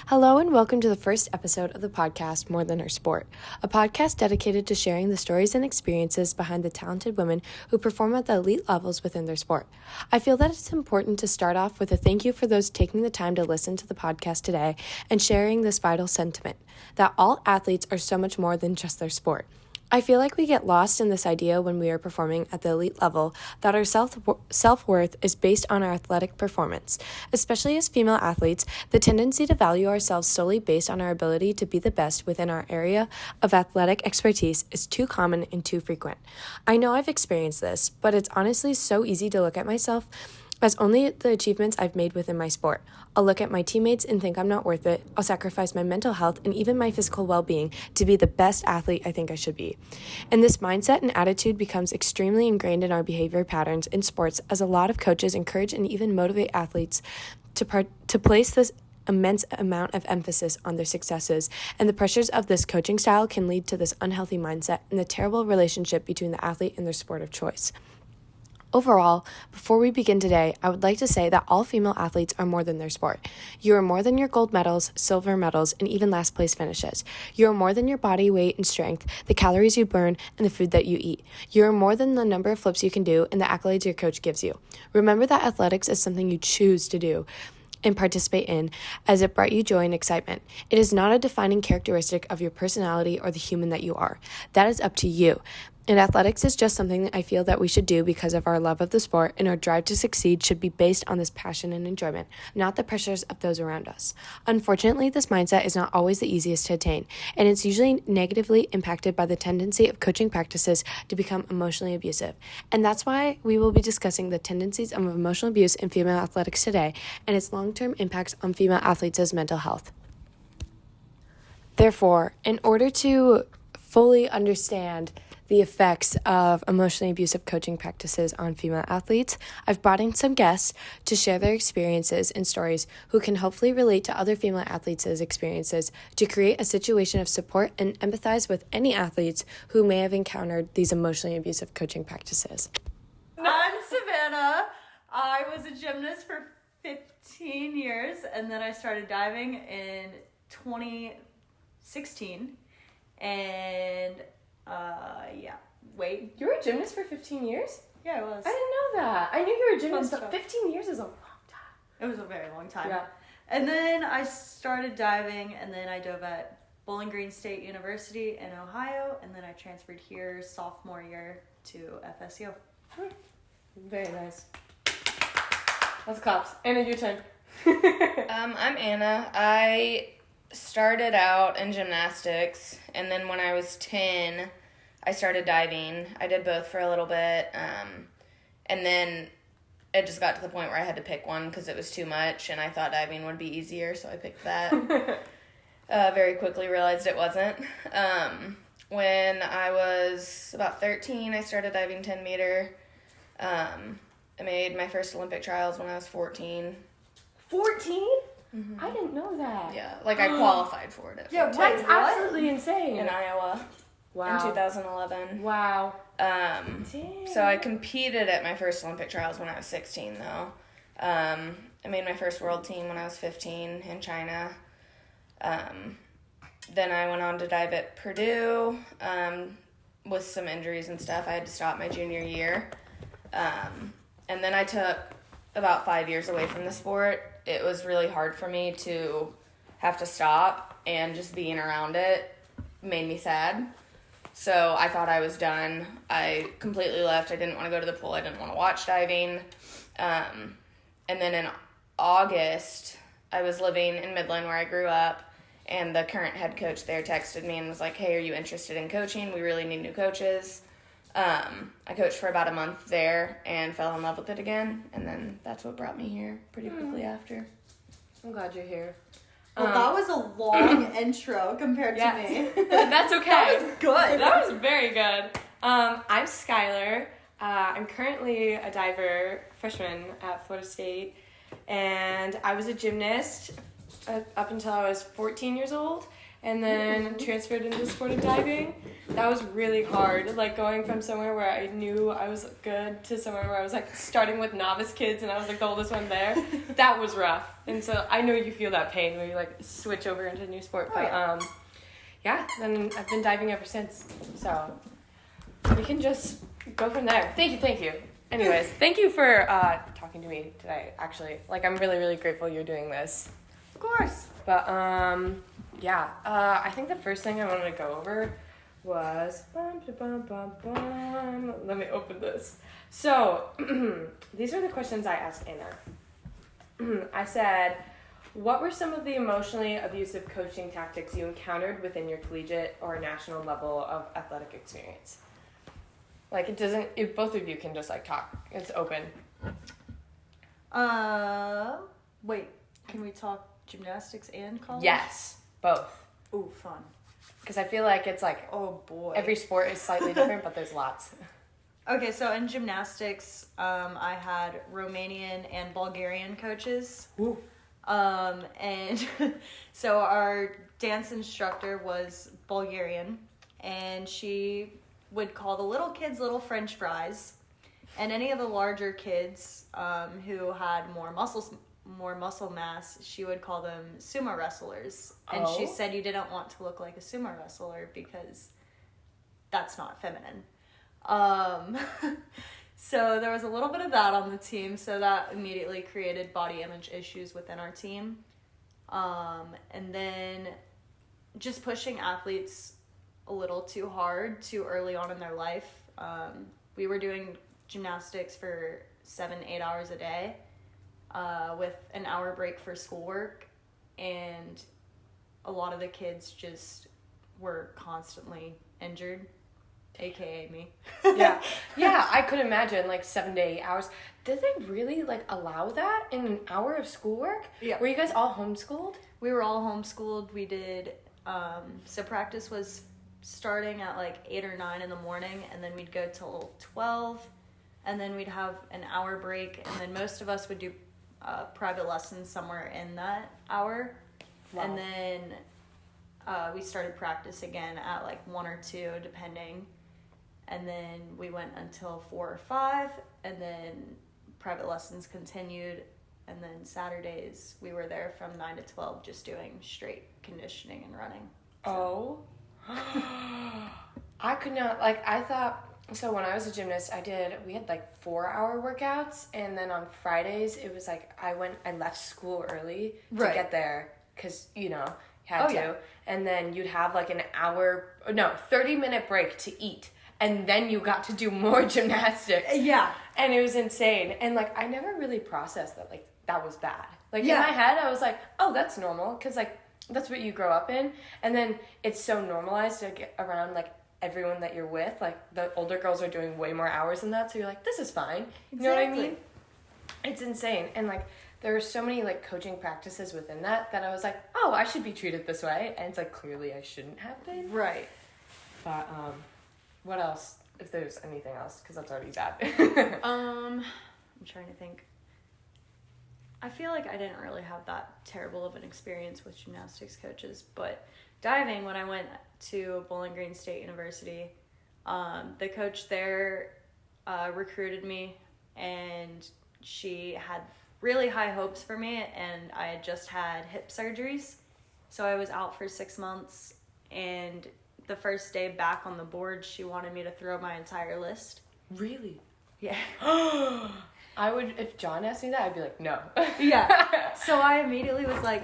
Hello and welcome to the first episode of the podcast More Than Her Sport, a podcast dedicated to sharing the stories and experiences behind the talented women who perform at the elite levels within their sport. I feel that it's important to start off with a thank you for those taking the time to listen to the podcast today and sharing this vital sentiment, that all athletes are so much more than just their sport. I feel like we get lost in this idea when we are performing at the elite level that our self-worth is based on our athletic performance. Especially as female athletes, the tendency to value ourselves solely based on our ability to be the best within our area of athletic expertise is too common and too frequent. I know I've experienced this, but it's honestly so easy to look at myself as only the achievements I've made within my sport. I'll look at my teammates and think I'm not worth it. I'll sacrifice my mental health and even my physical well-being to be the best athlete I think I should be. And this mindset and attitude becomes extremely ingrained in our behavior patterns in sports, as a lot of coaches encourage and even motivate athletes to place this immense amount of emphasis on their successes, and the pressures of this coaching style can lead to this unhealthy mindset and the terrible relationship between the athlete and their sport of choice. Overall, before we begin today, I would like to say that all female athletes are more than their sport. You are more than your gold medals, silver medals, and even last place finishes. You are more than your body weight and strength, the calories you burn, and the food that you eat. You are more than the number of flips you can do and the accolades your coach gives you. Remember that athletics is something you choose to do and participate in, as it brought you joy and excitement. It is not a defining characteristic of your personality or the human that you are. That is up to you. And athletics is just something that I feel that we should do because of our love of the sport, and our drive to succeed should be based on this passion and enjoyment, not the pressures of those around us. Unfortunately, this mindset is not always the easiest to attain, and it's usually negatively impacted by the tendency of coaching practices to become emotionally abusive. And that's why we will be discussing the tendencies of emotional abuse in female athletics today and its long-term impacts on female athletes' mental health. Therefore, in order to fully understand the effects of emotionally abusive coaching practices on female athletes, I've brought in some guests to share their experiences and stories who can hopefully relate to other female athletes' experiences to create a situation of support and empathize with any athletes who may have encountered these emotionally abusive coaching practices. I'm Savannah. I was a gymnast for 15 years, and then I started diving in 2016, and wait. You were a gymnast for 15 years? Yeah, I was. I didn't know that. I knew you were a gymnast, but 15 years is a long time. It was a very long time. Yeah. And then I started diving, and then I dove at Bowling Green State University in Ohio, and then I transferred here sophomore year to FSU. Very nice. Let's claps. Anna, your turn. I'm Anna. I started out in gymnastics, and then when I was 10, I started diving. I did both for a little bit, and then it just got to the point where I had to pick one because it was too much, and I thought diving would be easier, so I picked that. Very quickly realized it wasn't. When I was about 13, I started diving 10 meter. I made my first Olympic trials when I was 14. 14? Mm-hmm. I didn't know that. Yeah, I qualified for it. Yeah, That's absolutely insane. In Iowa. Wow. In 2011. Wow. So I competed at my first Olympic trials when I was 16, though. I made my first world team when I was 15 in China. Then I went on to dive at Purdue with some injuries and stuff. I had to stop my junior year. And then I took about 5 years away from the sport. It was really hard for me to have to stop, and just being around it made me sad. So I thought I was done. I completely left. I didn't want to go to the pool. I didn't want to watch diving. And then in August, I was living in Midland where I grew up, and the current head coach there texted me and was like, "Hey, are you interested in coaching? We really need new coaches." I coached for about a month there and fell in love with it again, and then that's what brought me here pretty quickly after. I'm glad you're here. Well, that was a long intro compared to me. That's okay. That was good. That was very good. I'm Skylar. I'm currently a diver, freshman at Florida State, and I was a gymnast up until I was 14 years old. and then transferred into sportive diving. That was really hard, like going from somewhere where I knew I was good to somewhere where I was like starting with novice kids and I was like the oldest one there. That was rough. And so I know you feel that pain when you like switch over into a new sport. But yeah, then I've been diving ever since. So we can just go from there. Thank you. Anyways, thank you for talking to me today, actually. Like, I'm really, really grateful you're doing this. Of course. But, yeah. I think the first thing I wanted to go over was... Let me open this. So, these are the questions I asked Anna. I said, what were some of the emotionally abusive coaching tactics you encountered within your collegiate or national level of athletic experience? Like, it doesn't, if both of you can just, like, talk. It's open. Wait, can we talk gymnastics and college? Yes, both. Ooh, fun. Because I feel like it's, like, Oh, boy. every sport is slightly different, but there's lots. Okay, so in gymnastics, I had Romanian and Bulgarian coaches. Ooh. And so our dance instructor was Bulgarian, and she would call the little kids little French fries, and any of the larger kids who had more muscle mass, she would call them sumo wrestlers. And she said you didn't want to look like a sumo wrestler because that's not feminine. So there was a little bit of that on the team, so that immediately created body image issues within our team. And then just pushing athletes a little too hard too early on in their life. We were doing gymnastics for 7-8 hours a day with an hour break for schoolwork, and a lot of the kids just were constantly injured, aka me. Yeah, I could imagine, like, 7 to 8 hours. Did they really, like, allow that in an hour of schoolwork? Yeah. Were you guys all homeschooled? We were all homeschooled. We did, so practice was starting at like 8 or 9 in the morning, and then we'd go till 12, and then we'd have an hour break, and then most of us would do private lessons somewhere in that hour. Wow. And then we started practice again at like 1 or 2 depending, and then we went until 4 or 5, and then private lessons continued, and then Saturdays we were there from 9 to 12 just doing straight conditioning and running. So. I could not, like, I thought, so when I was a gymnast, we had like 4-hour workouts, and then on Fridays, it was like, I left school early to get there, because, had to, yeah. And then you'd have like 30-minute break to eat, and then you got to do more gymnastics. Yeah. And it was insane, and like, I never really processed that, like, that was bad. Like, in my head, I was like, oh, that's normal, because like, that's what you grow up in, and then it's so normalized to get around like everyone that you're with. Like, the older girls are doing way more hours than that, so you're like, this is fine. You know what I mean? It's insane. And like, there are so many like coaching practices within that I was like, oh, I should be treated this way, and it's like, clearly I shouldn't have been. Right. But what else, if there's anything else, because that's already bad. I'm trying to think. I feel like I didn't really have that terrible of an experience with gymnastics coaches, but diving, when I went to Bowling Green State University, the coach there recruited me, and she had really high hopes for me, and I had just had hip surgeries, so I was out for 6 months, and the first day back on the board, she wanted me to throw my entire list. Really? Yeah. I would, if John asked me that, I'd be like, no. Yeah. So I immediately was like,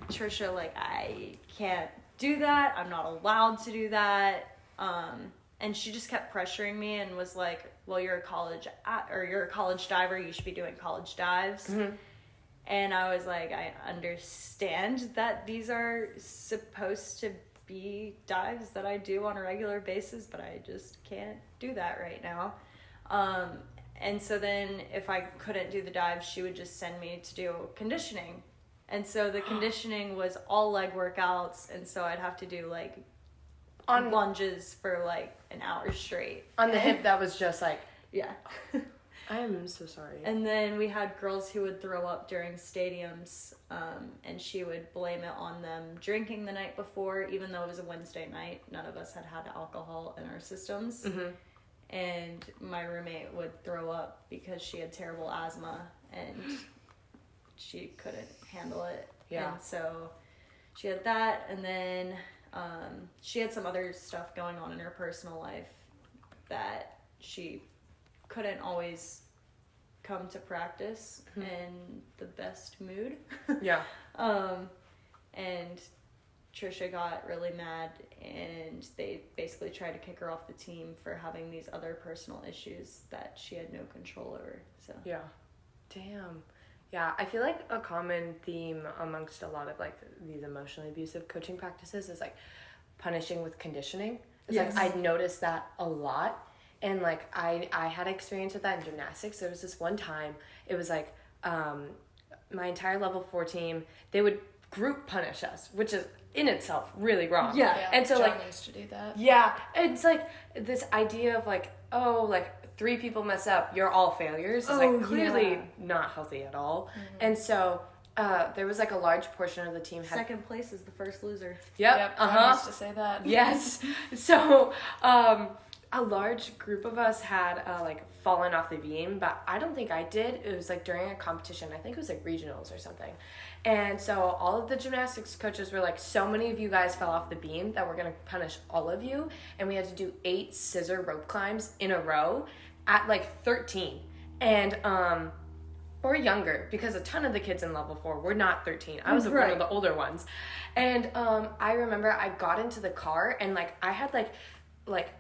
Trisha, like, I can't do that. I'm not allowed to do that. And she just kept pressuring me and was like, well, you're a college diver. You should be doing college dives. Mm-hmm. And I was like, I understand that these are supposed to be dives that I do on a regular basis, but I just can't do that right now. And so then if I couldn't do the dive, she would just send me to do conditioning. And so the conditioning was all leg workouts, and so I'd have to do like lunges for like an hour straight. On the hip, that was just like... Yeah. I am so sorry. And then we had girls who would throw up during stadiums, and she would blame it on them drinking the night before, even though it was a Wednesday night. None of us had alcohol in our systems. Mm-hmm. And my roommate would throw up because she had terrible asthma and she couldn't handle it. Yeah. And so she had that, and then she had some other stuff going on in her personal life that she couldn't always come to practice in the best mood. Yeah. And Trisha got really mad, and they basically tried to kick her off the team for having these other personal issues that she had no control over. So yeah. Damn. Yeah, I feel like a common theme amongst a lot of like these emotionally abusive coaching practices is like punishing with conditioning. It's Yes. like I'd noticed that a lot. And like I had experience with that in gymnastics. There was this one time, it was like my entire level 4 team, they would group punish us, which is in itself really wrong. Yeah. Yeah, And so John like used to do that. yeah, it's like this idea of like, oh, like 3 people mess up, you're all failures is like clearly not healthy at all. Mm-hmm. And so there was like a large portion of the team had second place is the first loser. Yep. John used to say that. Yes. So a large group of us had like fallen off the beam, but I don't think I did. It was like during a competition. I think it was like regionals or something. And so all of the gymnastics coaches were like, so many of you guys fell off the beam that we're going to punish all of you. And we had to do 8 scissor rope climbs in a row at like 13. And, or younger, because a ton of the kids in level 4 were not 13. I was one of the older ones. And I remember I got into the car and like I had like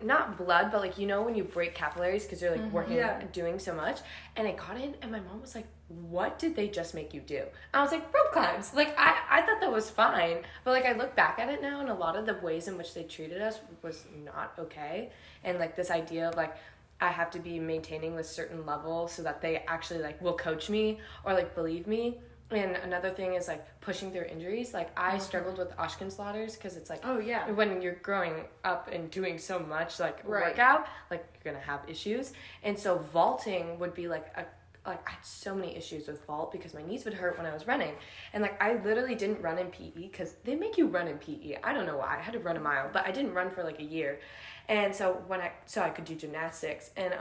not blood, but like, you know, when you break capillaries because you're like working, doing so much. And I got in and my mom was like, what did they just make you do? I was like, rope climbs. Like, I thought that was fine. But like, I look back at it now and a lot of the ways in which they treated us was not okay. And like this idea of like, I have to be maintaining this certain level so that they actually like will coach me or like believe me. And another thing is like pushing through injuries. Like I struggled with Oshkinsladders because it's like, when you're growing up and doing so much like workout, like you're gonna have issues. And so vaulting would be like I had so many issues with vault because my knees would hurt when I was running. And like I literally didn't run in PE because they make you run in PE. I don't know why. I had to run a mile, but I didn't run for like a year. And so I could do gymnastics, and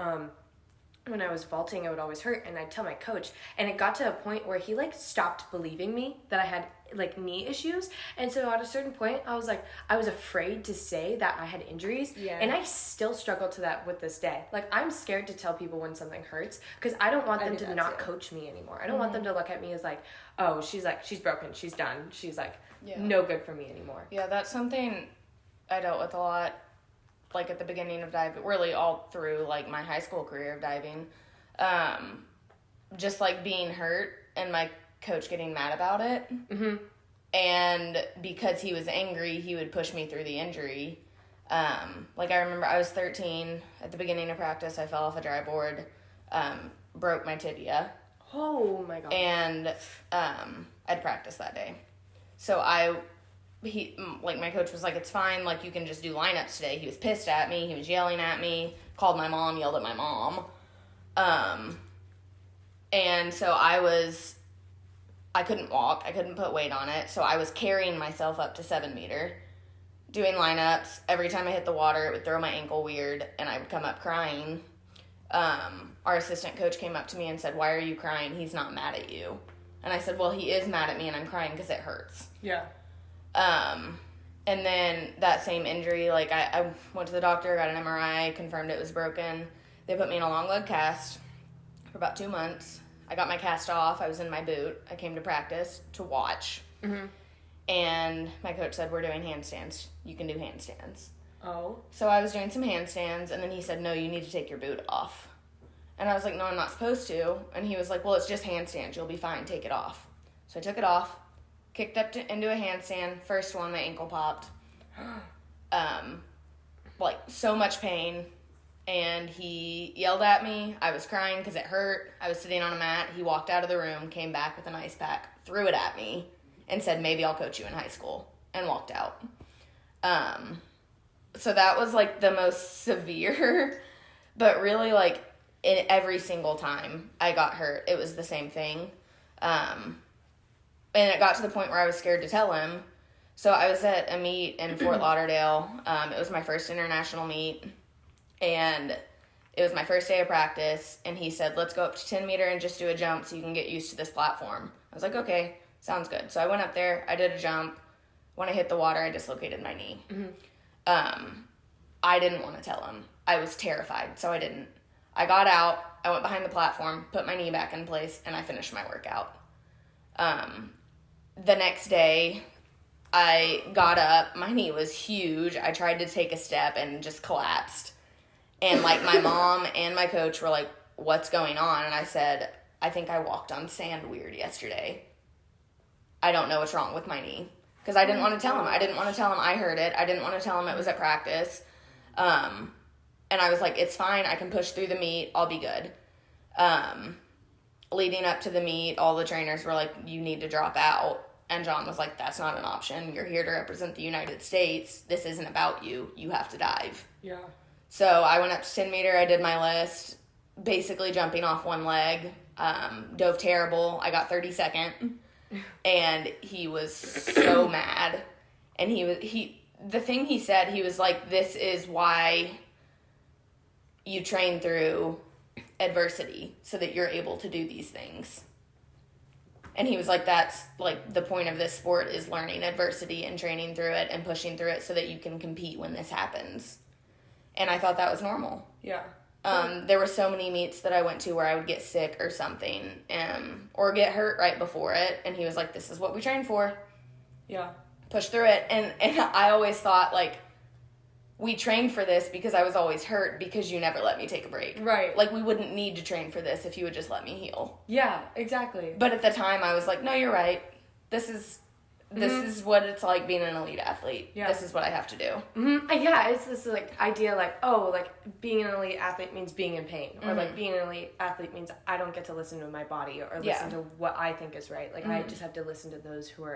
when I was vaulting, it would always hurt, and I'd tell my coach, and it got to a point where he like stopped believing me that I had like knee issues. And so at a certain point I was afraid to say that I had injuries. And I still struggle to that with this day. Like I'm scared to tell people when something hurts because I don't want them to not coach me anymore. I don't want them to look at me as like, oh, she's broken, she's done, she's like no good for me anymore. Yeah, that's something I dealt with a lot, like at the beginning of diving, really all through like my high school career of diving. Just like being hurt and my coach getting mad about it. Mm-hmm. And because he was angry, he would push me through the injury. Like I remember I was 13 at the beginning of practice. I fell off a dry board, broke my tibia. Oh my God. And I'd practice that day. So my coach was like, it's fine, like you can just do lineups today. He was pissed at me, he was yelling at me, called my mom, yelled at my mom. And so I couldn't walk, I couldn't put weight on it, so I was carrying myself up to 7 meter, doing lineups. Every time I hit the water, it would throw my ankle weird, and I would come up crying. Our assistant coach came up to me and said, why are you crying? He's not mad at you. And I said, well, he is mad at me, and I'm crying because it hurts. Yeah. And then that same injury, like I went to the doctor, got an MRI, confirmed it was broken. They put me in a long leg cast for about 2 months. I got my cast off. I was in my boot. I came to practice to watch. Mm-hmm. And my coach said, we're doing handstands. You can do handstands. Oh. So I was doing some handstands, and then he said, no, you need to take your boot off. And I was like, no, I'm not supposed to. And he was like, well, it's just handstands. You'll be fine. Take it off. So I took it off, kicked up into a handstand. First one, my ankle popped. Like, so much pain. And he yelled at me. I was crying because it hurt. I was sitting on a mat. He walked out of the room, came back with an ice pack, threw it at me, and said, maybe I'll coach you in high school, and walked out. So that was, like, the most severe. But really, like, every single time I got hurt, it was the same thing. And it got to the point where I was scared to tell him. So I was at a meet in Fort Lauderdale. It was my first international meet, and it was my first day of practice, and he said, let's go up to 10 meter and just do a jump so you can get used to this platform. I was like, okay, sounds good. So I went up there, I did a jump. When I hit the water, I dislocated my knee. I didn't want to tell him. I was terrified, so I didn't. I got out, I went behind the platform, put my knee back in place, and I finished my workout. The next day, I got up, my knee was huge. I tried to take a step and just collapsed. And, like, my mom and my coach were like, what's going on? And I said, I think I walked on sand weird yesterday. I don't know what's wrong with my knee. Because I didn't want to tell him. I didn't want to tell him I heard it. I didn't want to tell him it was at practice. And I was like, it's fine. I can push through the meet. I'll be good. Leading up to the meet, all the trainers were like, you need to drop out. And John was like, that's not an option. You're here to represent the United States. This isn't about you. You have to dive. Yeah. So I went up to 10 meter. I did my list, basically jumping off one leg. Dove terrible. I got 32nd. And he was so mad. And the thing he said, he was like, this is why you train through adversity, so that you're able to do these things. And he was like, that's like the point of this sport, is learning adversity and training through it and pushing through it so that you can compete when this happens. And I thought that was normal. Yeah. There were so many meets that I went to where I would get sick or something, or get hurt right before it. And he was like, this is what we train for. Yeah. Push through it. And I always thought, like, we trained for this because I was always hurt because you never let me take a break. Right. Like, we wouldn't need to train for this if you would just let me heal. Yeah, exactly. But at the time, I was like, no, you're right. This is what it's like being an elite athlete. Yeah. This is what I have to do. Mm-hmm. Yeah, it's this, like, idea, like, oh, like, being an elite athlete means being in pain. Or, like, being an elite athlete means I don't get to listen to my body or listen to what I think is right. Like, I just have to listen to those who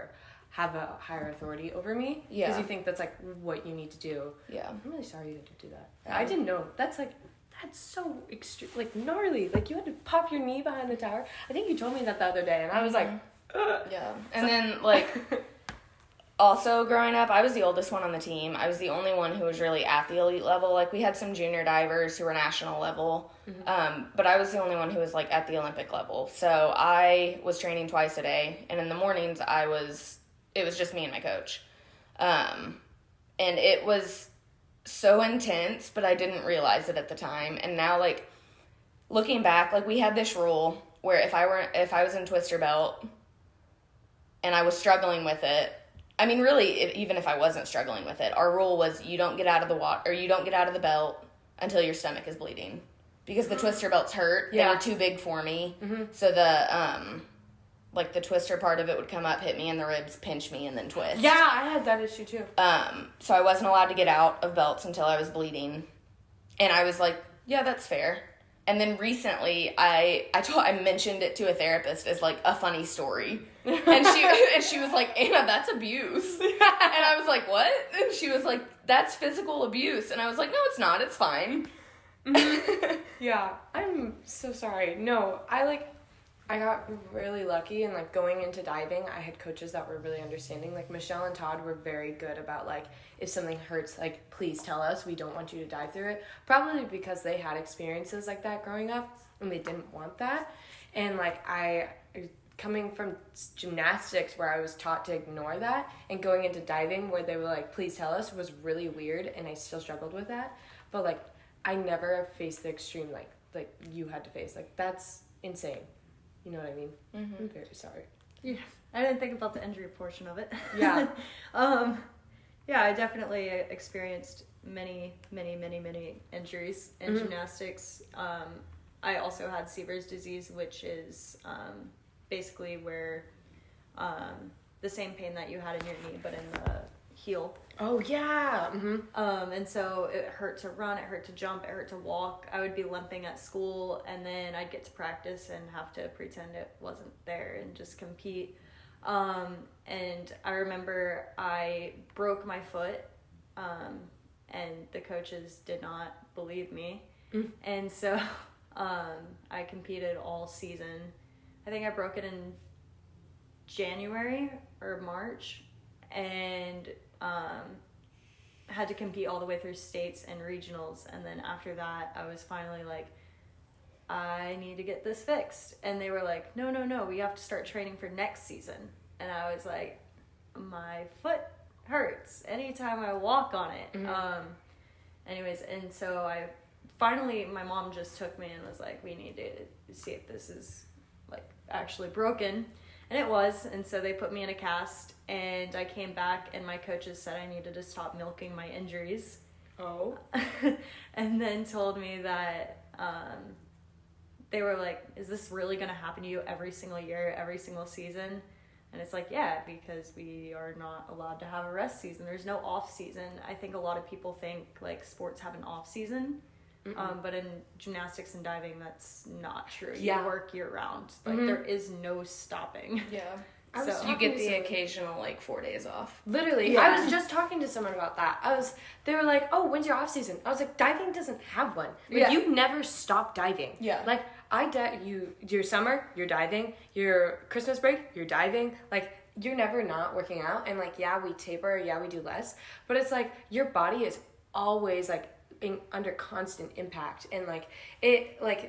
have a higher authority over me. Yeah. Because you think that's, like, what you need to do. Yeah. I'm really sorry you had to do that. Yeah. I didn't know. That's so extreme, like, gnarly. Like, you had to pop your knee behind the tower. I think you told me that the other day, and I was like, ugh. Yeah. And then, like, also growing up, I was the oldest one on the team. I was the only one who was really at the elite level. Like, we had some junior divers who were national level, but I was the only one who was, like, at the Olympic level. So I was training twice a day, and in the mornings, it was just me and my coach. And it was so intense, but I didn't realize it at the time. And now, like, looking back, like, we had this rule where if I was in twister belt and I was struggling with it, I mean, really, even if I wasn't struggling with it, our rule was you don't get out of the water, or you don't get out of the belt until your stomach is bleeding. Because the twister belts hurt. Yeah. They were too big for me. So the twister part of it would come up, hit me in the ribs, pinch me, and then twist. Yeah, I had that issue too. So I wasn't allowed to get out of belts until I was bleeding. And I was like, yeah, that's fair. And then recently, I mentioned it to a therapist as, like, a funny story. And she was like, Anna, that's abuse. And I was like, what? And she was like, that's physical abuse. And I was like, no, it's not. It's fine. Yeah, I'm so sorry. No, I got really lucky, and, like, going into diving, I had coaches that were really understanding. Like, Michelle and Todd were very good about, like, if something hurts, like, please tell us. We don't want you to dive through it. Probably because they had experiences like that growing up, and they didn't want that. And, like, coming from gymnastics where I was taught to ignore that, and going into diving where they were like, please tell us, was really weird, and I still struggled with that. But, like, I never faced the extreme, like you had to face. Like, that's insane. You know what I mean? I'm very sorry. Yeah, I didn't think about the injury portion of it. Yeah. Yeah, I definitely experienced many injuries in gymnastics. I also had Sever's disease, which is basically where the same pain that you had in your knee, but in the heel. Oh, yeah. And so it hurt to run, it hurt to jump, it hurt to walk. I would be limping at school, and then I'd get to practice and have to pretend it wasn't there and just compete. And I remember I broke my foot, and the coaches did not believe me. And so I competed all season. I think I broke it in January or March, and had to compete all the way through states and regionals. And then after that, I was finally like, I need to get this fixed. And they were like, no, we have to start training for next season. And I was like, my foot hurts anytime I walk on it. Mm-hmm. Anyways, and so my mom just took me and was like, we need to see if this is like actually broken. And it was. And so they put me in a cast, and I came back, and my coaches said I needed to stop milking my injuries. Oh. And then told me that they were like, is this really going to happen to you every single year, every single season? And it's like, yeah, because we are not allowed to have a rest season. There's no off season. I think a lot of people think like sports have an off season. But in gymnastics and diving, that's not true. Yeah. You work year round. Like there is no stopping. Yeah. So You get the occasional like 4 days off. Literally, Yeah. I was just talking to someone about that. They were like, "Oh, when's your off season?" I was like, "Diving doesn't have one. Like, Yeah. you never stop diving. Yeah. Like your summer, you're diving. Your Christmas break, you're diving. Like you're never not working out. And like, yeah, we taper. Yeah, we do less. But it's like your body is always like under constant impact. And like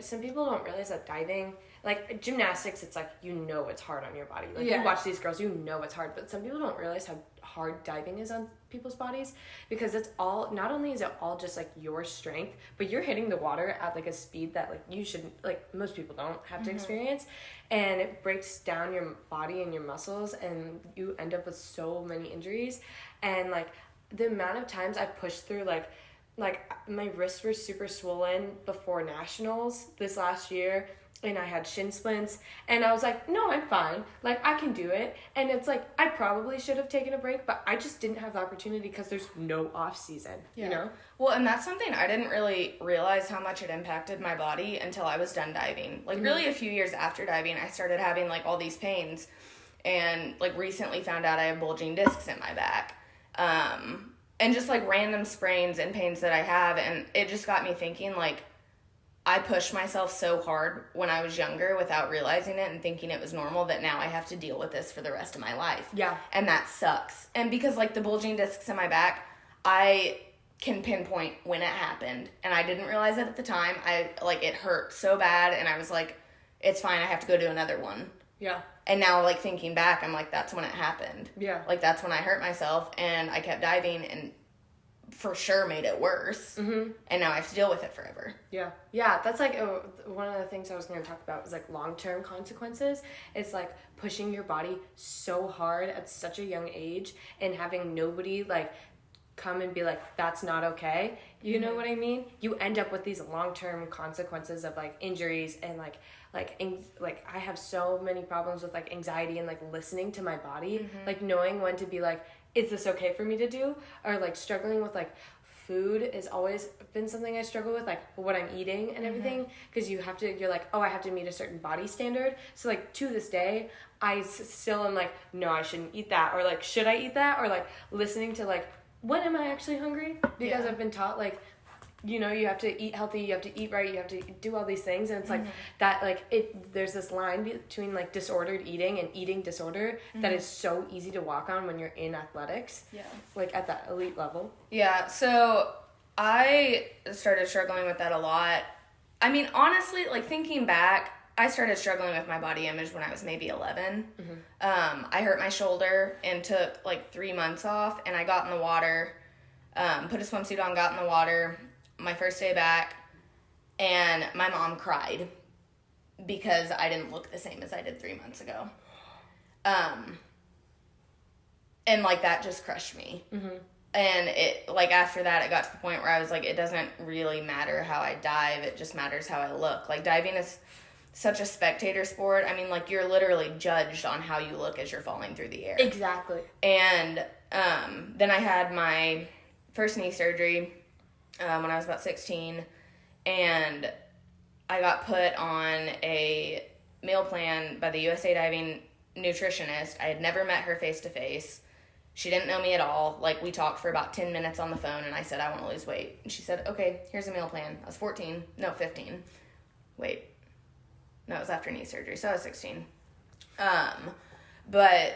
some people don't realize that diving. Like, gymnastics, it's like, it's hard on your body. Like, Yeah. you watch these girls, it's hard. But some people don't realize how hard diving is on people's bodies. Because it's all, not only is it all just, like, your strength, but you're hitting the water at, like, a speed that, like, you shouldn't, like, most people don't have to experience. And it breaks down your body and your muscles, and you end up with so many injuries. And, like, the amount of times I've pushed through, like, my wrists were super swollen before nationals this last year. And I had shin splints, and I was like, no, I'm fine. Like, I can do it. And it's like, I probably should have taken a break, but I just didn't have the opportunity because there's no off season, you know? Well, and that's something I didn't really realize how much it impacted my body until I was done diving. Like, really a few years after diving, I started having, like, all these pains, and, like, recently found out I have bulging discs in my back. And just, like, random sprains and pains that I have, and it just got me thinking, like, I pushed myself so hard when I was younger without realizing it and thinking it was normal that now I have to deal with this for the rest of my life. Yeah. And that sucks. And because, like, the bulging discs in my back, I can pinpoint when it happened. And I didn't realize it at the time. It hurt so bad, and I was like, it's fine, I have to go do another one. Yeah. And now, like, thinking back, I'm like, that's when it happened. Yeah. Like, that's when I hurt myself, and I kept diving, and for sure made it worse. And now I have to deal with it forever. Yeah. Yeah, that's like one of the things I was going to talk about was like long-term consequences. It's like pushing your body so hard at such a young age and having nobody like come and be like, that's not okay. You know what I mean? You end up with these long-term consequences of like injuries and like I have so many problems with like anxiety and like listening to my body, like knowing when to be like, is this okay for me to do? Or like struggling with like food has always been something I struggle with, like what I'm eating and everything, because you're like, oh, I have to meet a certain body standard. So like to this day, I still am like, no, I shouldn't eat that, or like, should I eat that? Or like listening to like, when am I actually hungry? Because I've been taught like, you have to eat healthy, you have to eat right, you have to do all these things, and it's like that, like there's this line between like disordered eating and eating disorder that is so easy to walk on when you're in athletics, like at that elite level. Yeah, so I started struggling with that a lot. I mean, honestly, like thinking back, I started struggling with my body image when I was maybe 11. I hurt my shoulder and took like 3 months off, and I got in the water, put a swimsuit on, got in the water my first day back, and my mom cried because I didn't look the same as I did 3 months ago. And like that just crushed me. And it, like, after that, it got to the point where I was like, it doesn't really matter how I dive, it just matters how I look. Like, diving is such a spectator sport. I mean, like, you're literally judged on how you look as you're falling through the air. Exactly. And then I had my first knee surgery when I was about 16, and I got put on a meal plan by the USA Diving nutritionist. I had never met her face-to-face. She didn't know me at all. Like, we talked for about 10 minutes on the phone, and I said, I want to lose weight. And she said, okay, here's a meal plan. I was 15. Wait. No, it was after knee surgery, so I was 16. But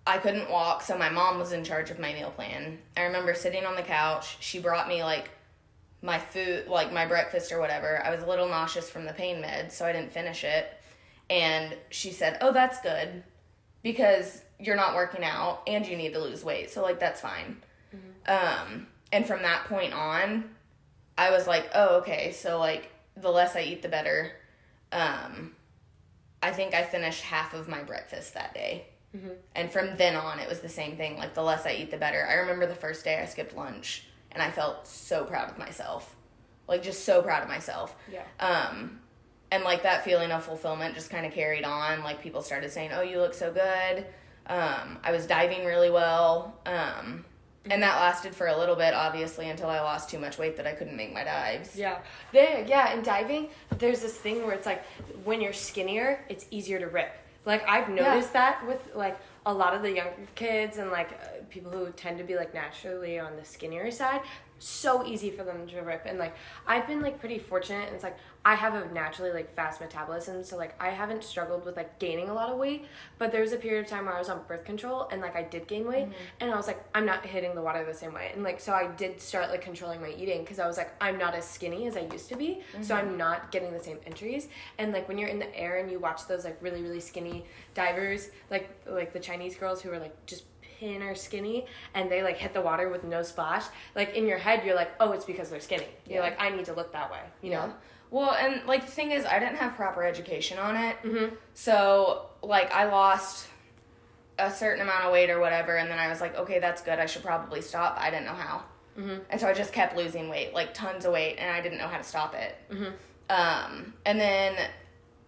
I couldn't walk, so my mom was in charge of my meal plan. I remember sitting on the couch. She brought me, like, my food, like, my breakfast or whatever. I was a little nauseous from the pain meds, so I didn't finish it. And she said, oh, that's good, because you're not working out, and you need to lose weight, so, like, that's fine. And from that point on, I was like, oh, okay, so, like, the less I eat, the better. I think I finished half of my breakfast that day. And from then on, it was the same thing. Like, the less I eat, the better. I remember the first day I skipped lunch, and I felt so proud of myself. Like, just so proud of myself. Yeah. And, like, that feeling of fulfillment just kind of carried on. Like, people started saying, oh, you look so good. I was diving really well. And that lasted for a little bit, obviously, until I lost too much weight that I couldn't make my dives. Yeah. In diving, there's this thing where it's like, when you're skinnier, it's easier to rip. Like, I've noticed that with, like, a lot of the younger kids and, like, people who tend to be, like, naturally on the skinnier side, so easy for them to rip. And, like, I've been, like, pretty fortunate. And it's, like, I have a naturally, like, fast metabolism. So, like, I haven't struggled with, like, gaining a lot of weight. But there was a period of time where I was on birth control and, like, I did gain weight. And I was, like, I'm not hitting the water the same way. And, like, so I did start, like, controlling my eating because I was, like, I'm not as skinny as I used to be. So I'm not getting the same injuries. And, like, when you're in the air and you watch those, like, really, really skinny divers, like the Chinese girls who are, like, just pin or skinny, and they, like, hit the water with no splash, like, in your head you're like, oh, it's because they're skinny. You're like, I need to look that way, you know? Well, and, like, the thing is, I didn't have proper education on it. So, like, I lost a certain amount of weight or whatever, and then I was like, okay, that's good, I should probably stop. I didn't know how. And so I just kept losing weight, like, tons of weight, and I didn't know how to stop it. And then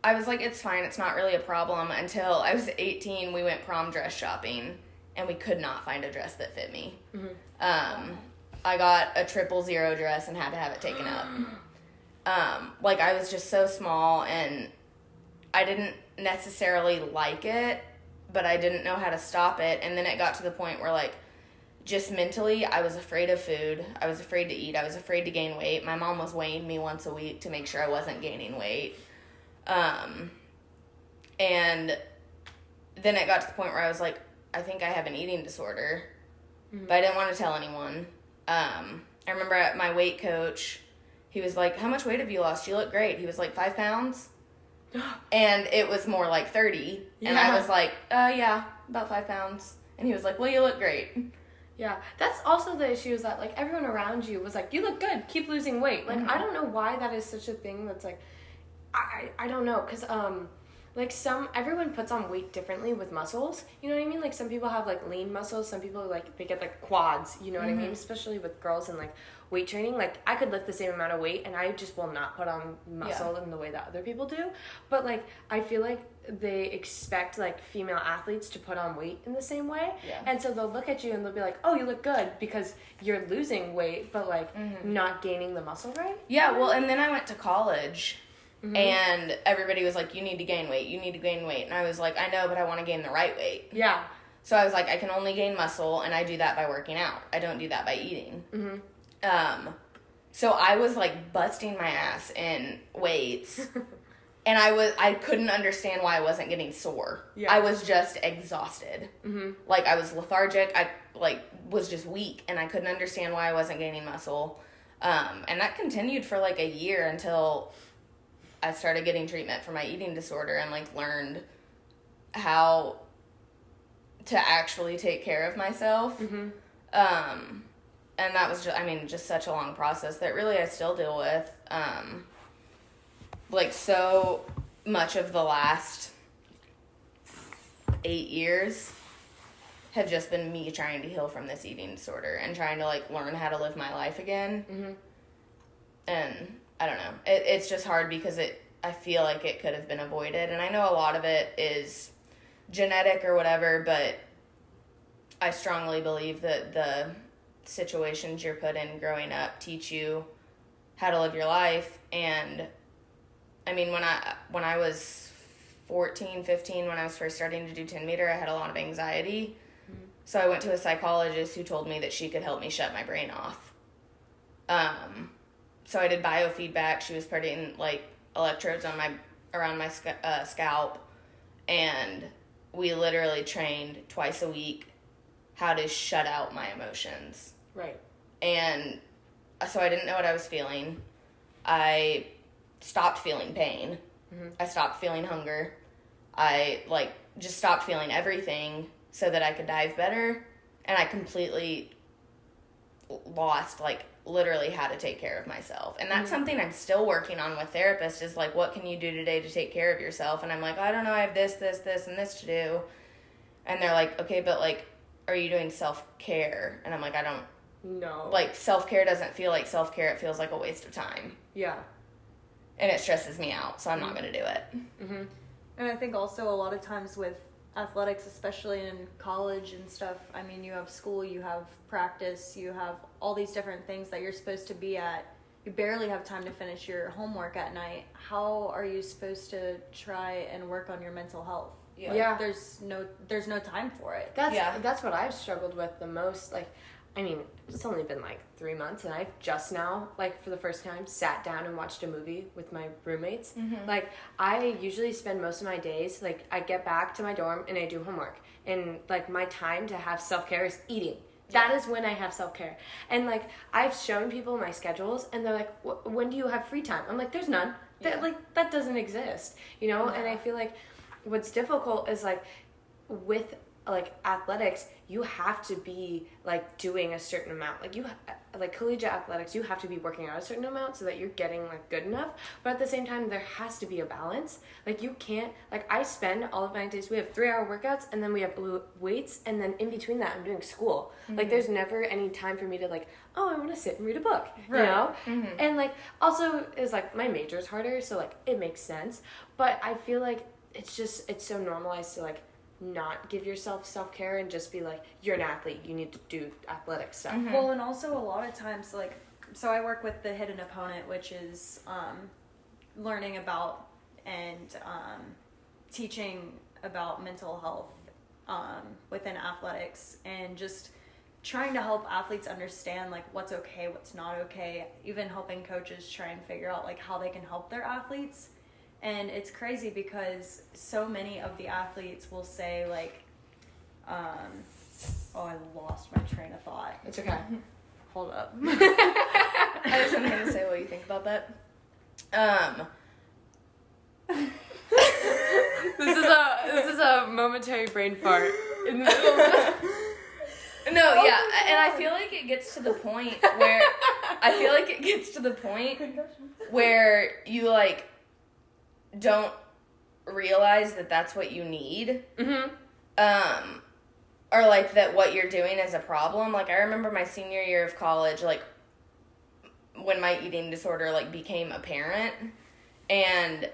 I was like, it's fine, it's not really a problem, until I was 18. We went prom dress shopping, and we could not find a dress that fit me. I got a 000 dress and had to have it taken up. Like, I was just so small, and I didn't necessarily like it, but I didn't know how to stop it. And then it got to the point where, like, just mentally, I was afraid of food. I was afraid to eat. I was afraid to gain weight. My mom was weighing me once a week to make sure I wasn't gaining weight. And then it got to the point where I was like, I think I have an eating disorder, but I didn't want to tell anyone. I remember at my weight coach, he was like, how much weight have you lost? You look great. He was like, 5 pounds. And it was more like 30. And I was like, yeah, about 5 pounds. And he was like, well, you look great. Yeah, that's also the issue, is that, like, everyone around you was like, you look good, keep losing weight. Like, I don't know why that is such a thing that's, like, I don't know, because, like, everyone puts on weight differently with muscles, you know what I mean? Like, some people have, like, lean muscles, some people, like, they get, like, quads, you know what I mean? Especially with girls and, like, weight training. Like, I could lift the same amount of weight, and I just will not put on muscle in the way that other people do. But, like, I feel like they expect, like, female athletes to put on weight in the same way. And so they'll look at you and they'll be like, oh, you look good, because you're losing weight, but, like, not gaining the muscle, right? Yeah, well, and then I went to college. And everybody was like, you need to gain weight, you need to gain weight. And I was like, I know, but I want to gain the right weight. Yeah. So I was like, I can only gain muscle, and I do that by working out. I don't do that by eating. So I was, like, busting my ass in weights. And I couldn't understand why I wasn't getting sore. I was just exhausted. Like, I was lethargic. I, like, was just weak, and I couldn't understand why I wasn't gaining muscle. And that continued for, like, a year until I started getting treatment for my eating disorder and, like, learned how to actually take care of myself. And that was just, I mean, just such a long process that really I still deal with. Like, so much of the last 8 years have just been me trying to heal from this eating disorder and trying to, like, learn how to live my life again. And I don't know. It's just hard because I feel like it could have been avoided. And I know a lot of it is genetic or whatever, but I strongly believe that the situations you're put in growing up teach you how to live your life. And I mean, when I was 14, 15, when I was first starting to do 10 meter, I had a lot of anxiety. So I went to a psychologist who told me that she could help me shut my brain off. So I did biofeedback. She was putting, like, electrodes around my scalp, and we literally trained twice a week how to shut out my emotions. Right. And so I didn't know what I was feeling. I stopped feeling pain. Mm-hmm. I stopped feeling hunger. I, just stopped feeling everything so that I could dive better. And I completely lost, literally how to take care of myself. And that's something I'm still working on with therapists is, what can you do today to take care of yourself? And I'm like, I don't know, I have this, and this to do. And they're like, okay, but, are you doing self-care? And I'm like, I don't. No. Self-care doesn't feel like self-care. It feels like a waste of time. Yeah. And it stresses me out, so I'm not going to do it. Mm-hmm. And I think also a lot of times with athletics, especially in college and stuff, I mean, you have school, you have practice, you have all these different things that you're supposed to be at. You barely have time to finish your homework at night. How are you supposed to try and work on your mental health? Yeah. There's no time for it. That's what I've struggled with the most. It's only been 3 months, and I've just now, for the first time, sat down and watched a movie with my roommates. Mm-hmm. I usually spend most of my days, I get back to my dorm and I do homework. And, my time to have self-care is eating. That is when I have self-care. And, I've shown people my schedules, and they're like, when do you have free time? I'm like, there's none. Yeah. That doesn't exist, Yeah. And I feel what's difficult is, with athletics, you have to be doing a certain amount. Collegiate athletics, you have to be working out a certain amount so that you're getting good enough. But at the same time, there has to be a balance. You can't, I spend all of my days, we have 3-hour workouts, and then we have weights, and then in between that, I'm doing school. Mm-hmm. There's never any time for me to I want to sit and read a book, right. Mm-hmm. And also is my major's harder, so it makes sense. But I feel it's so normalized to not give yourself self-care and just be you're an athlete, you need to do athletic stuff. Mm-hmm. Well, and also a lot of times so I work with the hidden opponent, which is learning about and teaching about mental health within athletics, and just trying to help athletes understand what's okay, what's not okay, even helping coaches try and figure out how they can help their athletes. And it's crazy because so many of the athletes will say I lost my train of thought. It's okay. Hold up. I have something to say while you think about that. This is a momentary brain fart in the middle of the... No, yeah, and I feel it gets to the point where you don't realize that that's what you need. Mm-hmm. Or that what you're doing is a problem. I remember my senior year of college, when my eating disorder became apparent, and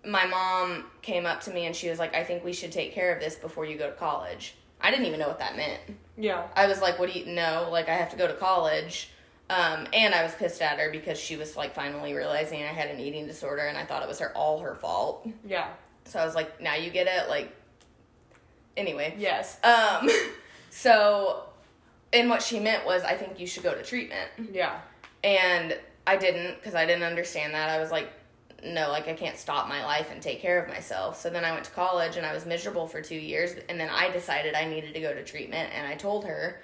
my mom came up to me and she was like, I think we should take care of this before you go to college. I didn't even know what that meant. Yeah. I was like, what do you know? I have to go to college. And I was pissed at her because she was finally realizing I had an eating disorder, and I thought it was all her fault. Yeah. So I was like, now you get it? Anyway. Yes. So, and what she meant was, I think you should go to treatment. Yeah. And I didn't, because I didn't understand that. I was like, no, I can't stop my life and take care of myself. So then I went to college, and I was miserable for 2 years, and then I decided I needed to go to treatment, and I told her,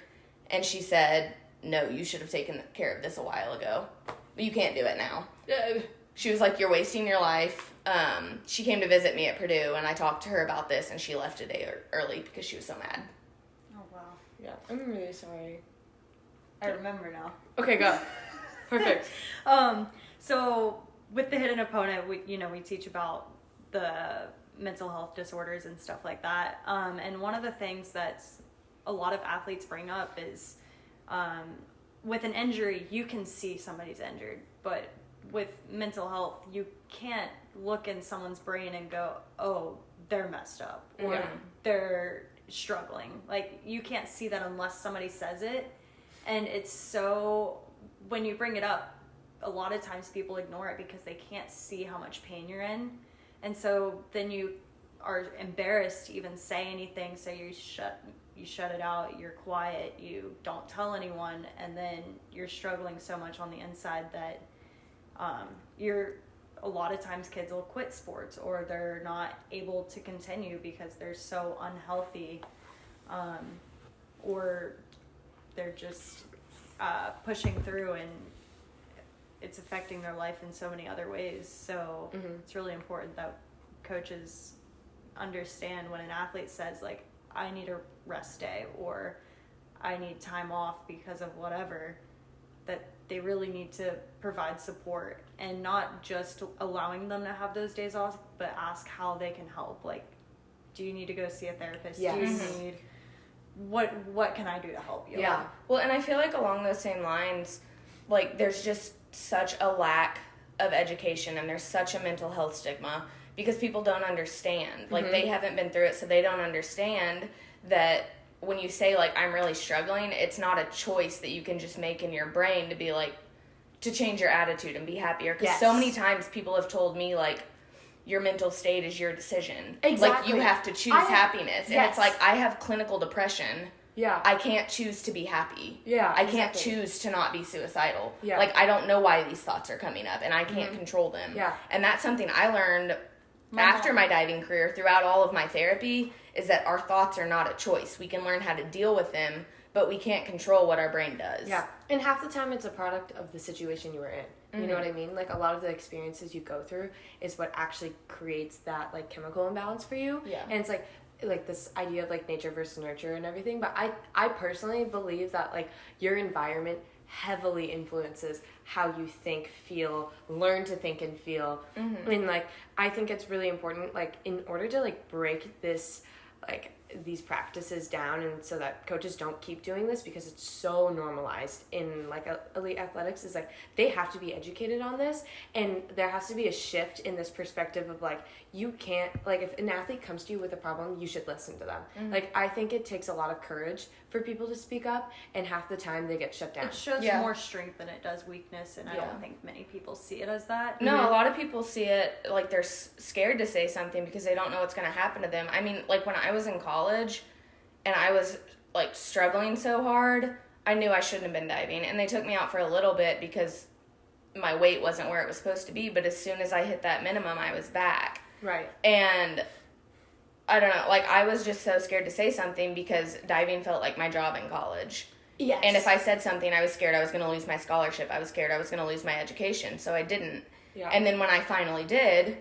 and she said, no, you should have taken care of this a while ago. But you can't do it now. She was like, you're wasting your life. She came to visit me at Purdue, and I talked to her about this, and she left a day early because she was so mad. Oh, wow. Yeah, I'm really sorry. I remember now. Okay, go. Perfect. So with the hidden opponent, we teach about the mental health disorders and stuff like that. And one of the things that's a lot of athletes bring up is with an injury, you can see somebody's injured, but with mental health, you can't look in someone's brain and go, oh, they're messed up, or they're struggling. You can't see that unless somebody says it. And it's so, when you bring it up, a lot of times people ignore it because they can't see how much pain you're in. And so then you are embarrassed to even say anything, so you shut it out, you're quiet, you don't tell anyone, and then you're struggling so much on the inside that you're a lot of times kids will quit sports, or they're not able to continue because they're so unhealthy, or they're just pushing through, and it's affecting their life in so many other ways. So it's really important that coaches understand when an athlete says, like, I need a rest day, or I need time off because of whatever, that they really need to provide support, and not just allowing them to have those days off, but ask how they can help. Like, do you need to go see a therapist? Yes. Do you need, what can I do to help you? Yeah. Well, and I feel like along those same lines, like, there's just such a lack of education, and there's such a mental health stigma because people don't understand. Like, they haven't been through it, so they don't understand that when you say, like, I'm really struggling, it's not a choice that you can just make in your brain to be, like, to change your attitude and be happier. Because so many times people have told me, like, your mental state is your decision. Exactly. Like, you have to choose happiness. And it's like, I have clinical depression. Yeah. I can't choose to be happy. Yeah. I can't choose to not be suicidal. Yeah. Like, I don't know why these thoughts are coming up, and I can't control them. Yeah. And that's something I learned after my diving career, throughout all of my therapy, is that our thoughts are not a choice. We can learn how to deal with them, but we can't control what our brain does. Yeah. And half the time it's a product of the situation you were in. You know what I mean? Like, a lot of the experiences you go through is what actually creates that, like, chemical imbalance for you. Yeah. And it's like this idea of, like, nature versus nurture and everything. But I personally believe that, like, your environment heavily influences how you think, feel, learn to think and feel. And, like, I think it's really important, like, in order to, like, break this, like, these practices down, and so that coaches don't keep doing this because it's so normalized in, like, elite athletics, is like they have to be educated on this, and there has to be a shift in this perspective of, like, you can't, like, if an athlete comes to you with a problem, you should listen to them. Like, I think it takes a lot of courage for people to speak up, and half the time they get shut down. It shows more strength than it does weakness, and I don't think many people see it as that. No, a lot of people see it like they're scared to say something because they don't know what's going to happen to them. I mean, like, when I was in college and I was, like, struggling so hard, I knew I shouldn't have been diving, and they took me out for a little bit because my weight wasn't where it was supposed to be, but as soon as I hit that minimum, I was back. Right. And I don't know, like, I was just so scared to say something because diving felt like my job in college. Yes. And if I said something, I was scared I was going to lose my scholarship. I was scared I was going to lose my education, so I didn't. Yeah. And then when I finally did,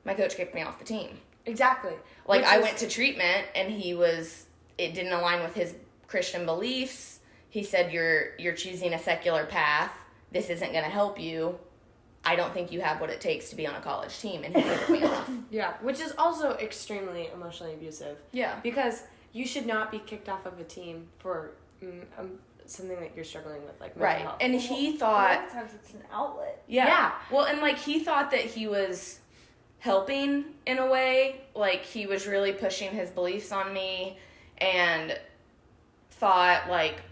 my coach kicked me off the team. Exactly. Like, I went to treatment, and it didn't align with his Christian beliefs. He said, you're choosing a secular path. This isn't going to help you. I don't think you have what it takes to be on a college team, and he kicked me off. Yeah, which is also extremely emotionally abusive. Yeah. Because you should not be kicked off of a team for something that you're struggling with, like mental health. And he A lot thought... of times it's an outlet. Yeah. Well, and, like, he thought that he was helping in a way. Like, he was really pushing his beliefs on me, and thought, like,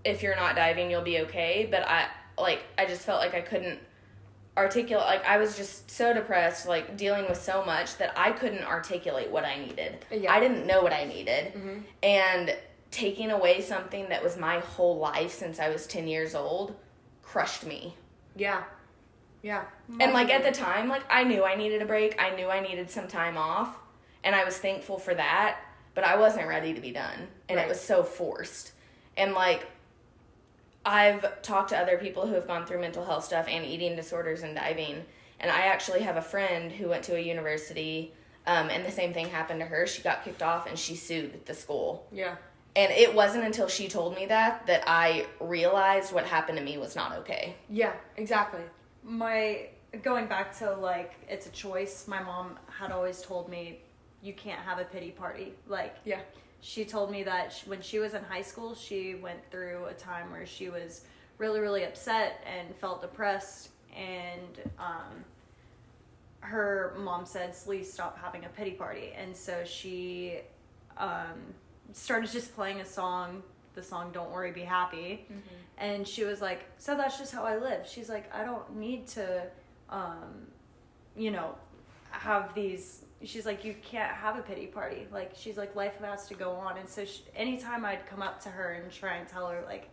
if you're not diving, you'll be okay. But I just felt like I couldn't articulate. Like, I was just so depressed, like, dealing with so much that I couldn't articulate what I needed. Yeah. I didn't know what I needed. And taking away something that was my whole life since I was 10 years old crushed me. Yeah. Yeah. And, like, at the time, like, I knew I needed a break. I knew I needed some time off. And I was thankful for that. But I wasn't ready to be done. And it was so forced. And, like, I've talked to other people who have gone through mental health stuff and eating disorders and diving. And I actually have a friend who went to a university, and the same thing happened to her. She got kicked off, and she sued the school. Yeah. And it wasn't until she told me that I realized what happened to me was not okay. Yeah, exactly. Going back to, like, it's a choice, my mom had always told me, you can't have a pity party. Like, yeah. She told me that when she was in high school, she went through a time where she was really, really upset and felt depressed. And her mom said, "Please stop having a pity party." And so she started just playing the song "Don't Worry, Be Happy." And she was like, "So that's just how I live." She's like, "I don't need to, have these." She's like, "You can't have a pity party." Like, she's like, life has to go on. And so anytime I'd come up to her and try and tell her, like,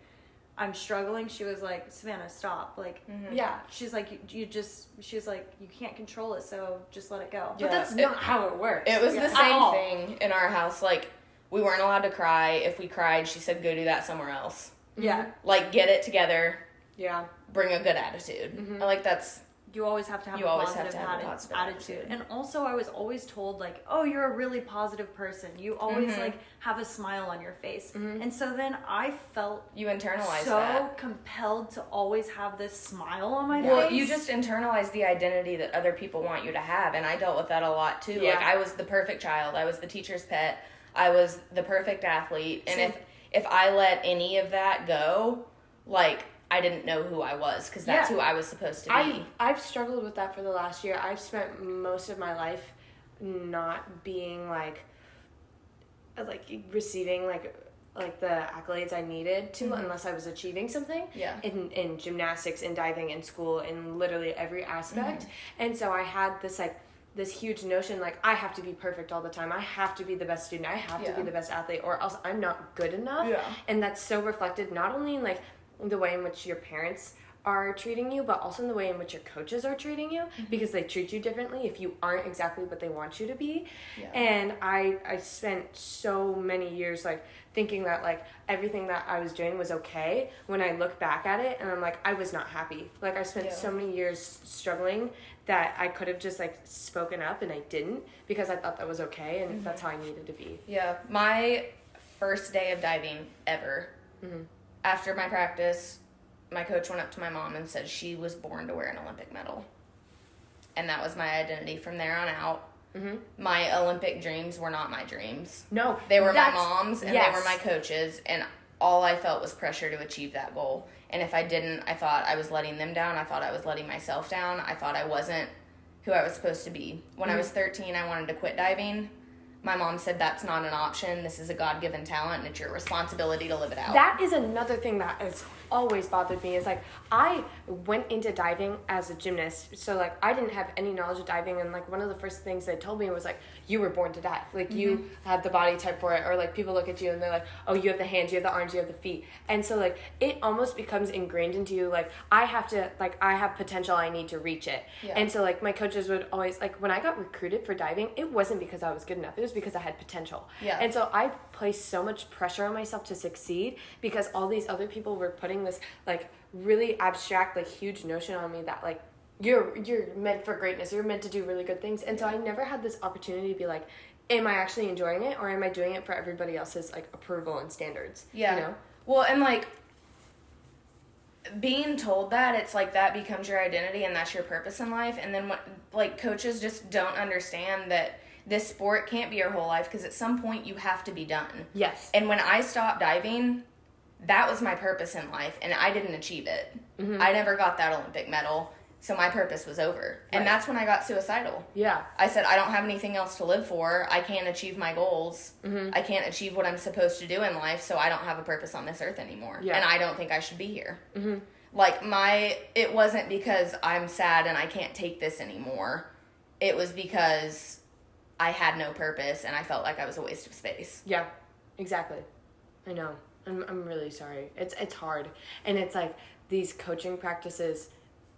I'm struggling, she was like, Savannah, stop. Like, Yeah. she's like, she's like, you can't control it, so just let it go. But that's not how it works. It was the At same all. thing in our house. Like, we weren't allowed to cry. If we cried, she said, go do that somewhere else. Yeah. Like, get it together. Yeah. Bring a good attitude. Like, that's... You always have to have You a always positive, have to have a positive attitude. And also, I was always told, like, oh, you're a really positive person. You always, like, have a smile on your face. And so then I felt You internalize so that. compelled to always have this smile on my Well, face. you just internalize the identity that other people want you to have, and I dealt with that a lot, too. Yeah. Like, I was the perfect child. I was the teacher's pet. I was the perfect athlete. And if I let any of that go, like... I didn't know who I was because that's who I was supposed to be. I've struggled with that for the last year. I've spent most of my life not being like receiving like the accolades I needed to unless I was achieving something. Yeah. In gymnastics, in diving, in school, in literally every aspect. And so I had this huge notion, like, I have to be perfect all the time. I have to be the best student. I have to be the best athlete, or else I'm not good enough. Yeah. And that's so reflected not only in like the way in which your parents are treating you, but also in the way in which your coaches are treating you, because they treat you differently if you aren't exactly what they want you to be. Yeah. And I spent so many years like thinking that like everything that I was doing was okay when I look back at it, and I'm like, I was not happy. Like, I spent so many years struggling that I could have just like spoken up, and I didn't, because I thought that was okay, and that's how I needed to be. Yeah. My first day of diving ever, after my practice, my coach went up to my mom and said she was born to wear an Olympic medal. And that was my identity from there on out. My Olympic dreams were not my dreams. No. They were my that's- mom's, and they were my coaches, and all I felt was pressure to achieve that goal. And if I didn't, I thought I was letting them down. I thought I was letting myself down. I thought I wasn't who I was supposed to be. When I was 13, I wanted to quit diving. My mom said that's not an option. This is a God-given talent, and it's your responsibility to live it out. That is another thing that has always bothered me, is like, I went into diving as a gymnast, so like I didn't have any knowledge of diving, and like one of the first things they told me was like, you were born to dive, like you had the body type for it, or like people look at you and they're like, oh, you have the hands, you have the arms, you have the feet, and so like it almost becomes ingrained into you, like I have potential, I need to reach it. And so like my coaches would always, like when I got recruited for diving, it wasn't because I was good enough, it was because I had potential. And so I placed so much pressure on myself to succeed, because all these other people were putting this like really abstract, like huge notion on me that like you're meant for greatness, you're meant to do really good things. And so I never had this opportunity to be like, am I actually enjoying it, or am I doing it for everybody else's like approval and standards? You know? Well, and like being told that, it's like that becomes your identity and that's your purpose in life. And then what, like, coaches just don't understand that this sport can't be your whole life, because at some point you have to be done. Yes. And when I stopped diving, that was my purpose in life, and I didn't achieve it. I never got that Olympic medal, so my purpose was over. And that's when I got suicidal. Yeah. I said, I don't have anything else to live for. I can't achieve my goals. I can't achieve what I'm supposed to do in life, so I don't have a purpose on this earth anymore. Yeah. And I don't think I should be here. Like, it wasn't because I'm sad and I can't take this anymore. It was because I had no purpose and I felt like I was a waste of space. Yeah, exactly. I know. I'm really sorry. It's hard. And it's like these coaching practices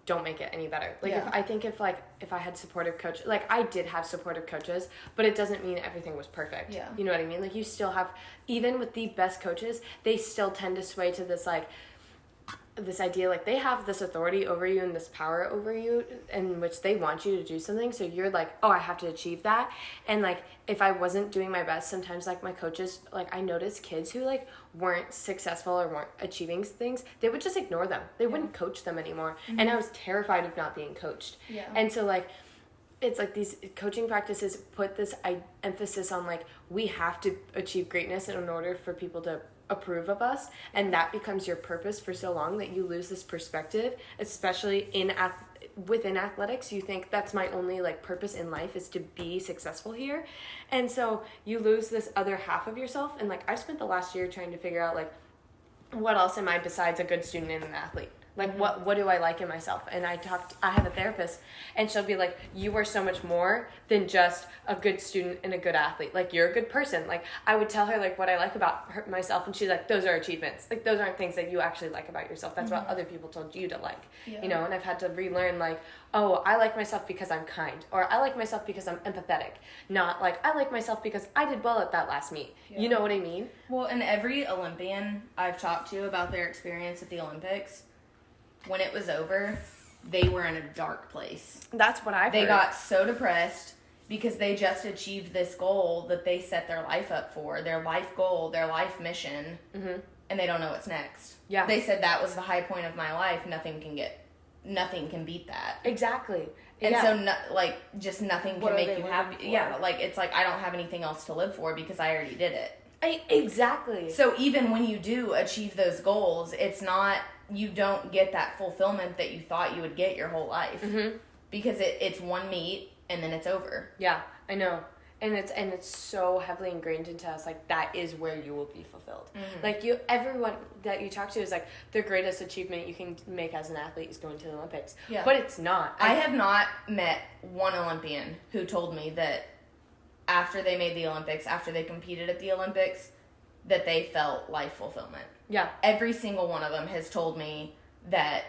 don't make it any better. Like if I had supportive coach, like I did have supportive coaches, but it doesn't mean everything was perfect. Yeah. You know what I mean? Like you still have, even with the best coaches, they still tend to sway to this like this idea, like they have this authority over you and this power over you in which they want you to do something, so you're like, oh, I have to achieve that. And like if I wasn't doing my best, sometimes like my coaches, like I noticed kids who like weren't successful or weren't achieving things, they would just ignore them. They wouldn't coach them anymore. And I was terrified of not being coached. And so like it's like these coaching practices put this emphasis on like we have to achieve greatness in order for people to approve of us, and that becomes your purpose for so long that you lose this perspective, especially within athletics. You think that's my only like purpose in life is to be successful here, and so you lose this other half of yourself. And like I've spent the last year trying to figure out like what else am I besides a good student and an athlete. Like, what do I like in myself? And I have a therapist, and she'll be like, you are so much more than just a good student and a good athlete. Like, you're a good person. Like, I would tell her, like, what I like about myself, and she's like, those are achievements. Like, those aren't things that you actually like about yourself. That's what other people told you to like, you know? And I've had to relearn, like, oh, I like myself because I'm kind, or I like myself because I'm empathetic. Not like, I like myself because I did well at that last meet. Yeah. You know what I mean? Well, and every Olympian I've talked to about their experience at the Olympics, when it was over, they were in a dark place. That's what I've heard. They got so depressed because they just achieved this goal that they set their life up for, their life goal, their life mission, and they don't know what's next. Yeah. They said that was the high point of my life. Nothing can beat that. Exactly. And so, just nothing can make you happy. Yeah, like, it's like, I don't have anything else to live for because I already did it. Exactly. So even when you do achieve those goals, it's not, you don't get that fulfillment that you thought you would get your whole life. Because it's one meet and then it's over. Yeah, I know. And it's so heavily ingrained into us, like, that is where you will be fulfilled. Like, everyone that you talk to is like, the greatest achievement you can make as an athlete is going to the Olympics. Yeah. But it's not. I have not met one Olympian who told me that after they made the Olympics, after they competed at the Olympics, that they felt life fulfillment. Yeah. Every single one of them has told me that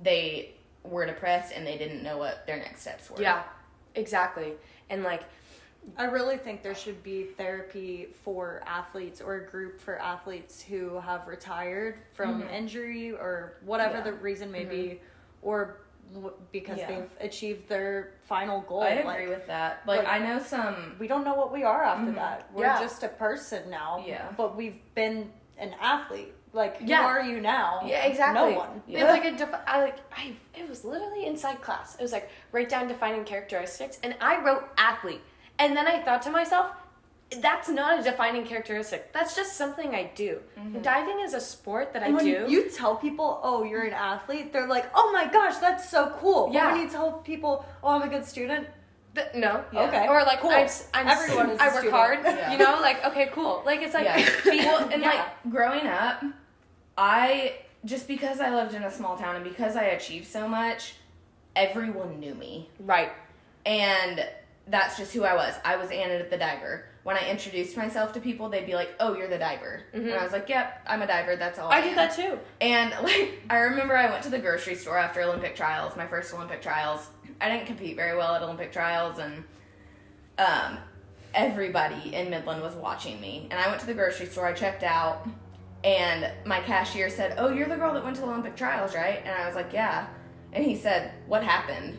they were depressed and they didn't know what their next steps were. Yeah, exactly. And, like, I really think there should be therapy for athletes, or a group for athletes who have retired from injury or whatever the reason may be, or because they've achieved their final goal. I agree with that. Like, I know some... We don't know what we are after that. We're just a person now. Yeah. But we've been an athlete. Like, who are you now? Yeah, exactly. No one. Yeah. It's like it was literally inside class. It was like, write down defining characteristics, and I wrote athlete. And then I thought to myself, that's not a defining characteristic. That's just something I do. Diving is a sport that I do. When you tell people, oh, you're an athlete, they're like, oh my gosh, that's so cool. Yeah. But when you tell people, oh, I'm a good student, no. Yeah. Okay. Or like, cool. Everyone is I work hard. Yeah. You know, like, okay, cool. Like, it's like, like, growing up, just because I lived in a small town and because I achieved so much, everyone knew me. Right. And that's just who I was. I was Anna the diver. When I introduced myself to people, they'd be like, oh, you're the diver. And I was like, yep, I'm a diver. That's all I am. I do that too. And, like, I remember I went to the grocery store after Olympic trials, my first Olympic trials. I didn't compete very well at Olympic trials, and everybody in Midland was watching me. And I went to the grocery store, I checked out, and my cashier said, oh, you're the girl that went to the Olympic trials, right? And I was like, yeah. And he said, what happened?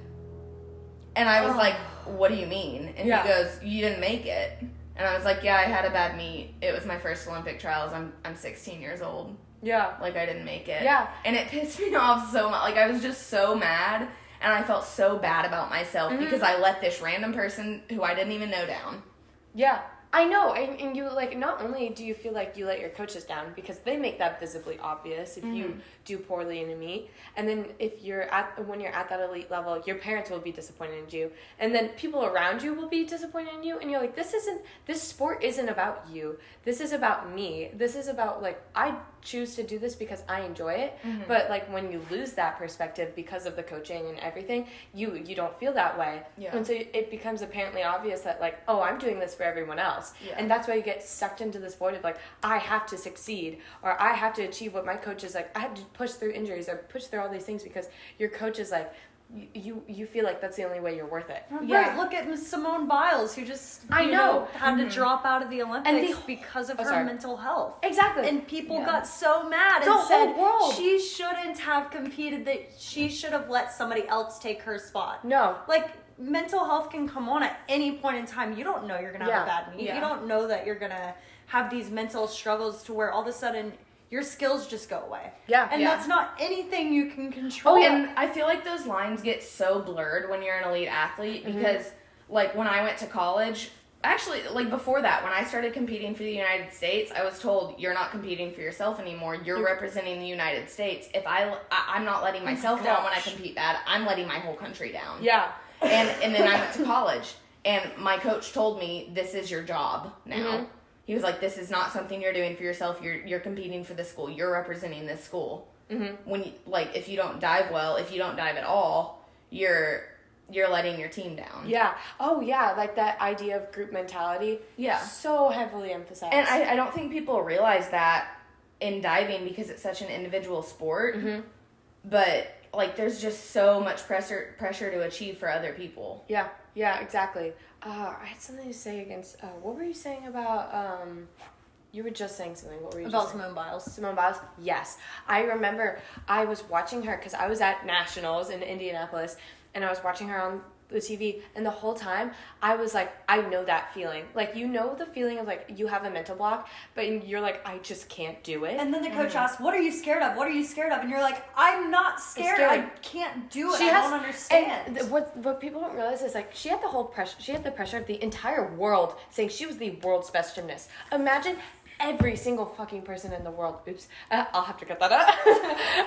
And I was like, what do you mean? And he goes, you didn't make it. And I was like, yeah, I had a bad meet. It was my first Olympic trials. I'm 16 years old. Yeah. Like, I didn't make it. Yeah. And it pissed me off so much. Like, I was just so mad. And I felt so bad about myself because I let this random person who I didn't even know down. Yeah. I know, and you, like, not only do you feel like you let your coaches down, because they make that visibly obvious if you do poorly in a meet, and then when you're at that elite level, your parents will be disappointed in you, and then people around you will be disappointed in you, and you're like, this sport isn't about you, this is about me, this is about, like, I choose to do this because I enjoy it, but, like, when you lose that perspective because of the coaching and everything, you don't feel that way, and so it becomes apparently obvious that, like, oh, I'm doing this for everyone else. And that's why you get sucked into this void of, like, I have to succeed, or I have to achieve what my coach is like. I have to push through injuries or push through all these things because your coach is like, you feel like that's the only way you're worth it. Right, look at Simone Biles, who just had to drop out of the Olympics because of her mental health. Exactly. And people got so mad and said she shouldn't have competed, that she should have let somebody else take her spot. No. Like, mental health can come on at any point in time. You don't know you're going to have a bad meet. You don't know that you're going to have these mental struggles to where all of a sudden your skills just go away. Yeah. And that's not anything you can control. Oh, and I feel like those lines get so blurred when you're an elite athlete because, like, when I went to college, actually, like, before that, when I started competing for the United States, I was told, you're not competing for yourself anymore. You're representing the United States. If I'm not letting myself down when I compete bad, I'm letting my whole country down. Yeah. And then I went to college, and my coach told me, this is your job now. He was like, this is not something you're doing for yourself. You're competing for this school. You're representing this school. when you, like, if you don't dive well, if you don't dive at all, you're letting your team down. Yeah. Oh, yeah. Like that idea of group mentality. Yeah. So heavily emphasized. And I don't think people realize that in diving because it's such an individual sport. But, like, there's just so much pressure to achieve for other people. Yeah. Yeah, exactly. I had something to say against, what were you saying about, you were just saying something. What were you About saying? Simone Biles. Simone Biles? Yes. I remember I was watching her because I was at Nationals in Indianapolis, and I was watching her on the TV, and the whole time I was like, I know that feeling. Like, you know the feeling of, like, you have a mental block, but you're like, I just can't do it. And then the coach asks, what are you scared of? What are you scared of? And you're like, I'm not scared. I can't do it. I don't understand. And what people don't realize is, like, she had the whole pressure. She had the pressure of the entire world saying she was the world's best gymnast. Imagine every single fucking person in the world, I'll have to cut that out.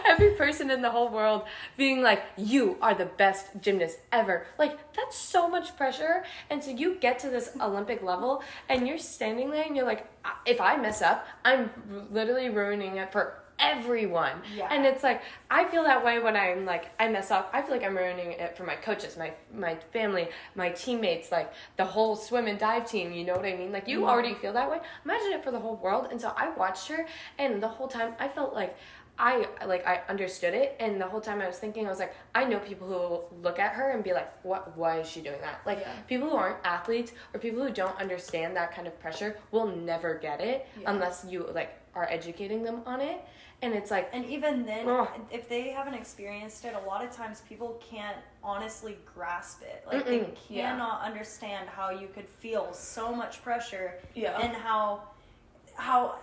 Every person in the whole world being like, you are the best gymnast ever. Like, that's so much pressure. And so you get to this Olympic level and you're standing there and you're like, if I mess up, I'm literally ruining it for everyone. Yeah. And it's like, I feel that way when I'm like, I mess up. I feel like I'm ruining it for my coaches, my family, my teammates, like the whole swim and dive team. You know what I mean? Like, you already feel that way. Imagine it for the whole world. And so I watched her, and the whole time I felt like I understood it. And the whole time I was thinking, I was like, I know people who will look at her and be like, why is she doing that? Like, people who aren't athletes or people who don't understand that kind of pressure will never get it unless you, like, are educating them on it. And it's like... And even then, if they haven't experienced it, a lot of times people can't honestly grasp it. Like, they cannot understand how you could feel so much pressure and how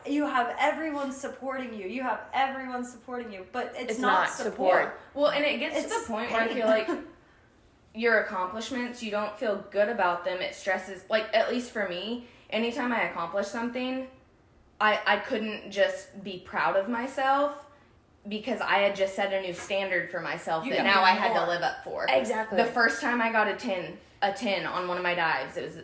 you have everyone supporting you. You have everyone supporting you, but it's not support. Well, and it gets to the point where I feel like your accomplishments, you don't feel good about them. It stresses... Like, at least for me, anytime I accomplish something... I couldn't just be proud of myself because I had just set a new standard for myself that now I had to live up for. Exactly. The first time I got a 10 on one of my dives, it was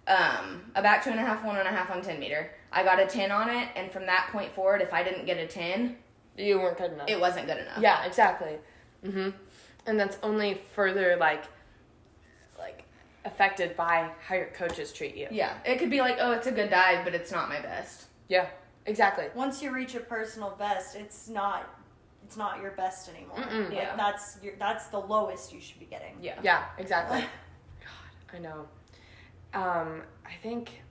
a back 2.5, 1.5 on 10 meter. I got a 10 on it, and from that point forward, if I didn't get a 10, you weren't good enough. It wasn't good enough. Yeah, exactly. And that's only further like affected by how your coaches treat you. Yeah, it could be like, oh, it's a good dive, but it's not my best. Yeah, exactly. Once you reach a personal best, it's not your best anymore. Yeah. That's the lowest you should be getting. Yeah, exactly. God, I know. I think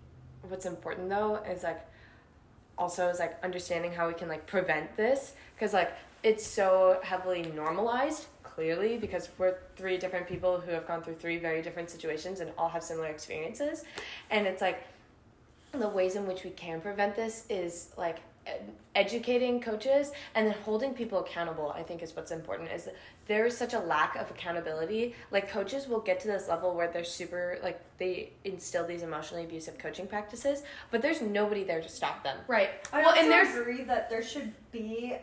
what's important though is like understanding how we can like prevent this, because like it's so heavily normalized, clearly, because we're 3 different people who have gone through 3 very different situations and all have similar experiences. And it's like the ways in which we can prevent this is like educating coaches and then holding people accountable. I think is what's important. Is there is such a lack of accountability. Like, coaches will get to this level where they're super, like, they instill these emotionally abusive coaching practices, but there's nobody there to stop them. Right. I also agree that there should be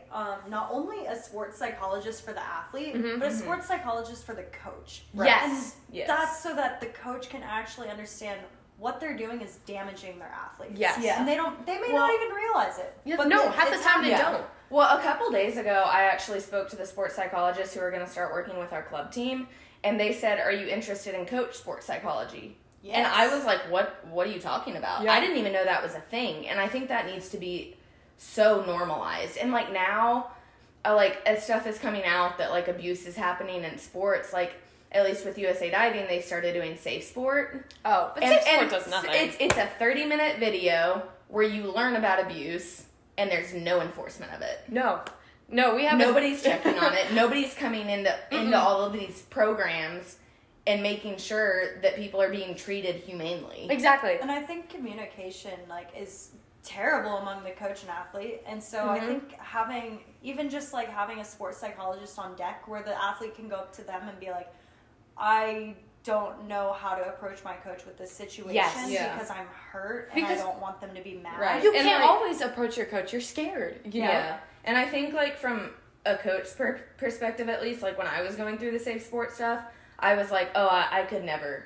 not only a sports psychologist for the athlete, but a sports psychologist for the coach. Right. Yes. And that's so that the coach can actually understand what they're doing is damaging their athletes. Yes. Yeah. And they may not even realize it. Yeah, but no, half the time they don't. Well, a couple days ago, I actually spoke to the sports psychologists who are going to start working with our club team, and they said, "Are you interested in coach sports psychology?" Yes. And I was like, what are you talking about? Yeah. I didn't even know that was a thing, and I think that needs to be so normalized. And like now, as stuff is coming out that like abuse is happening in sports, like at least with USA Diving, they started doing Safe Sport. Oh, but Safe Sport does nothing. It's a 30-minute video where you learn about abuse, and there's no enforcement of it. No, we haven't. Nobody's checking on it. Nobody's coming into all of these programs and making sure that people are being treated humanely. Exactly. And I think communication is terrible among the coach and athlete, and so I think having a sports psychologist on deck where the athlete can go up to them and be like, I don't know how to approach my coach with this situation because I'm hurt and I don't want them to be mad. Right. You can't always approach your coach. You're scared. You know? And I think from a coach perspective, at least, when I was going through the Safe Sport stuff, I was like, oh, I could never.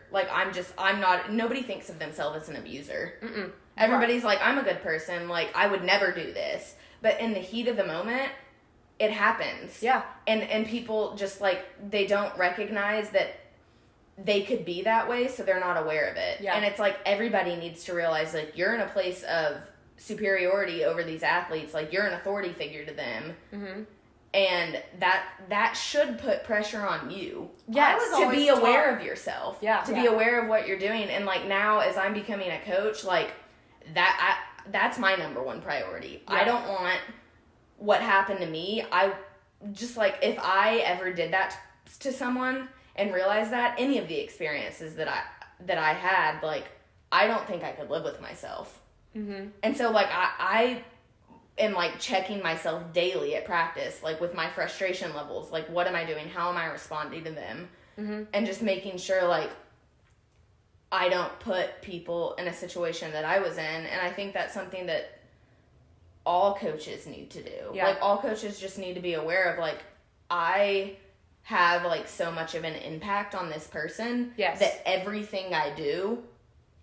I'm not. Nobody thinks of themselves as an abuser. Everybody's like, I'm a good person. I would never do this. But in the heat of the moment, it happens. Yeah. And people just, like, they don't recognize that they could be that way, so they're not aware of it. Yeah. And it's like everybody needs to realize, like, you're in a place of superiority over these athletes. Like, you're an authority figure to them. Mm-hmm. And that should put pressure on you. Yes. To be aware of yourself. Yeah. To be aware of what you're doing. And, like, now as I'm becoming a coach, like, that's my number one priority. Yeah. I don't want what happened to me. I just, like, if I ever did that to someone and realized that, any of the experiences that I had, like, I don't think I could live with myself. Mm-hmm. And so, like, I am, like, checking myself daily at practice, like, with my frustration levels. Like, what am I doing? How am I responding to them? Mm-hmm. And just making sure, like, I don't put people in a situation that I was in. And I think that's something that all coaches need to do. Yeah. Like, all coaches just need to be aware of, like, I have, like, so much of an impact on this person that everything I do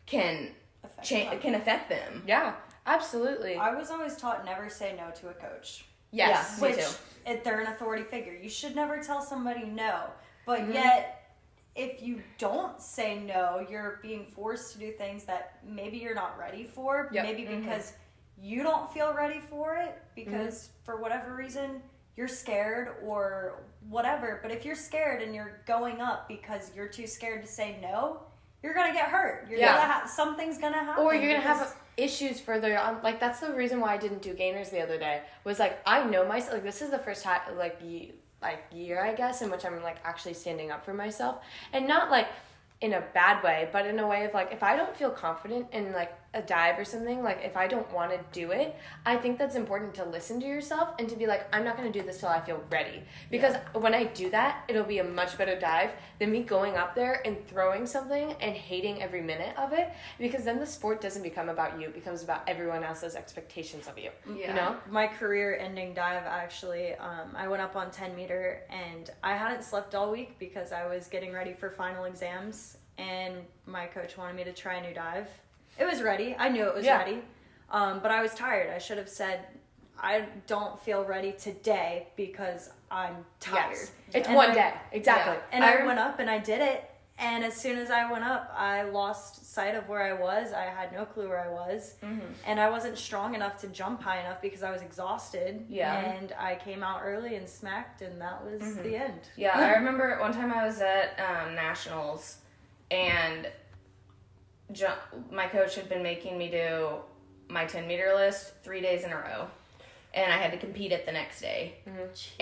can affect them. Yeah, absolutely. I was always taught never say no to a coach. Yes, which, me too. If they're an authority figure, you should never tell somebody no. But yet, if you don't say no, you're being forced to do things that maybe you're not ready for. Yep. Maybe because you don't feel ready for it, because for whatever reason you're scared or whatever. But if you're scared and you're going up because you're too scared to say no, you're gonna get hurt. You're gonna something's gonna happen. Or you're gonna have issues further on. Like, that's the reason why I didn't do gainers the other day. Was like, I know myself. Like, this is the first time, year, I guess, in which I'm, like, actually standing up for myself, and not, like, in a bad way, but in a way of, like, if I don't feel confident in, like, a dive or something, like, if I don't want to do it, I think that's important to listen to yourself and to be like, I'm not going to do this till I feel ready. Because when I do that, it'll be a much better dive than me going up there and throwing something and hating every minute of it, because then the sport doesn't become about you. It becomes about everyone else's expectations of you. Yeah. You know? My career-ending dive, actually, I went up on 10 meter, and I hadn't slept all week because I was getting ready for final exams, and my coach wanted me to try a new dive. It was ready. I knew it was ready. But I was tired. I should have said, I don't feel ready today because I'm tired. Yes. It's one day. Exactly. Yeah. And I went up and I did it. And as soon as I went up, I lost sight of where I was. I had no clue where I was. Mm-hmm. And I wasn't strong enough to jump high enough because I was exhausted. Yeah. And I came out early and smacked, and that was the end. Yeah, I remember one time I was at Nationals, and my coach had been making me do my 10-meter list 3 days in a row, and I had to compete it the next day.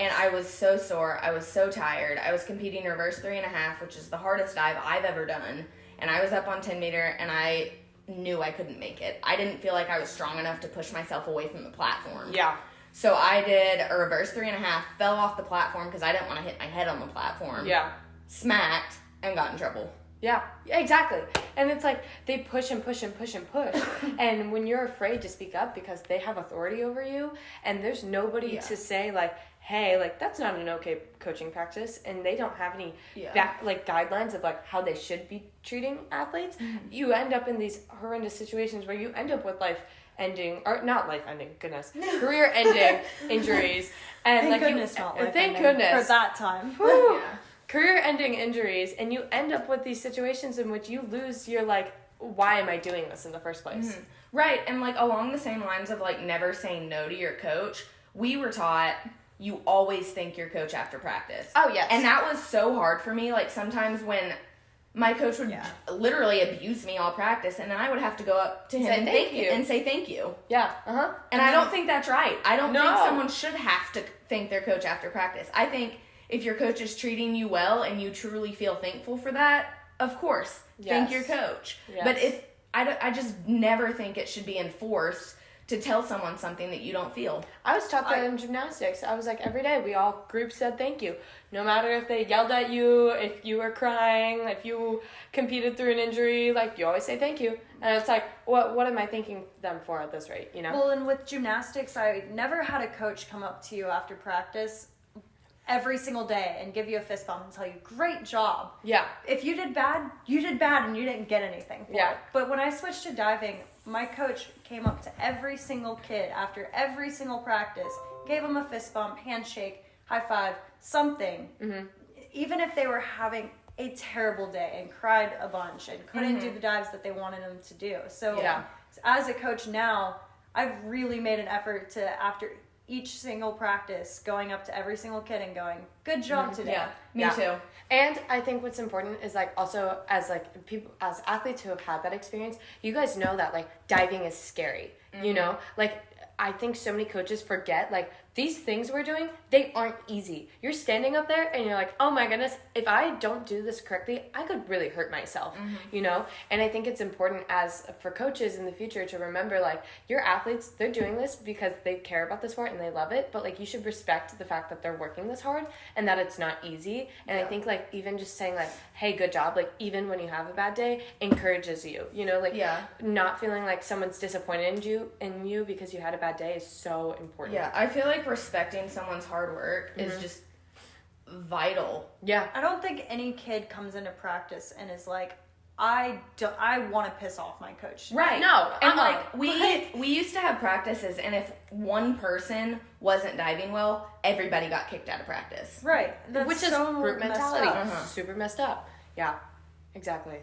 And I was so sore. I was so tired. I was competing reverse 3.5, which is the hardest dive I've ever done, and I was up on 10-meter, and I knew I couldn't make it. I didn't feel like I was strong enough to push myself away from the platform. Yeah. So I did a reverse 3.5, fell off the platform because I didn't want to hit my head on the platform. Yeah. Smacked, and got in trouble. Yeah, exactly. And it's like they push and push and push and push. And when you're afraid to speak up because they have authority over you, and there's nobody to say, like, hey, like, that's not an okay coaching practice, and they don't have any guidelines of, like, how they should be treating athletes, you end up in these horrendous situations where you end up with career-ending injuries. And thank goodness not life-ending. Thank goodness. For that time. Career-ending injuries, and you end up with these situations in which you lose your, like, why am I doing this in the first place? Mm-hmm. Right, and, like, along the same lines of, like, never saying no to your coach, we were taught you always thank your coach after practice. Oh, yes. And that was so hard for me. Like, sometimes when my coach would literally abuse me all practice, and then I would have to go up to him and say thank you. Yeah, And I don't think that's right. I don't think someone should have to thank their coach after practice. I think if your coach is treating you well and you truly feel thankful for that, of course, thank your coach. Yes. But if I just never think it should be enforced to tell someone something that you don't feel. I was taught that in gymnastics. I was like, every day we all group said thank you. No matter if they yelled at you, if you were crying, if you competed through an injury, like, you always say thank you. And it's like, what am I thanking them for at this rate, you know? Well, and with gymnastics, I never had a coach come up to you after practice every single day and give you a fist bump and tell you, great job. Yeah. If you did bad, you did bad and you didn't get anything for Yeah. it. But when I switched to diving, my coach came up to every single kid after every single practice, gave them a fist bump, handshake, high five, something. Mm-hmm. Even if they were having a terrible day and cried a bunch and couldn't do the dives that they wanted them to do. So as a coach now, I've really made an effort to, after each single practice, going up to every single kid and going, good job today. Yeah, me too. And I think what's important is like also as like people, as athletes who have had that experience, you guys know that like diving is scary, you know, like I think so many coaches forget like these things we're doing, they aren't easy. You're standing up there and you're like, oh my goodness, if I don't do this correctly, I could really hurt myself, you know? And I think it's important as for coaches in the future to remember like your athletes, they're doing this because they care about the sport and they love it, but like you should respect the fact that they're working this hard and that it's not easy. And I think like even just saying like, hey, good job, like even when you have a bad day, encourages you, you know, like not feeling like someone's disappointed in you because you had a bad day is so important. Yeah, I feel like respecting someone's hard work is just vital. Yeah. I don't think any kid comes into practice and is like, I want to piss off my coach. Right. No. And like we used to have practices, and if one person wasn't diving well, everybody got kicked out of practice. Right. That's Which is so group messed mentality. up. Super messed up. Yeah. Exactly.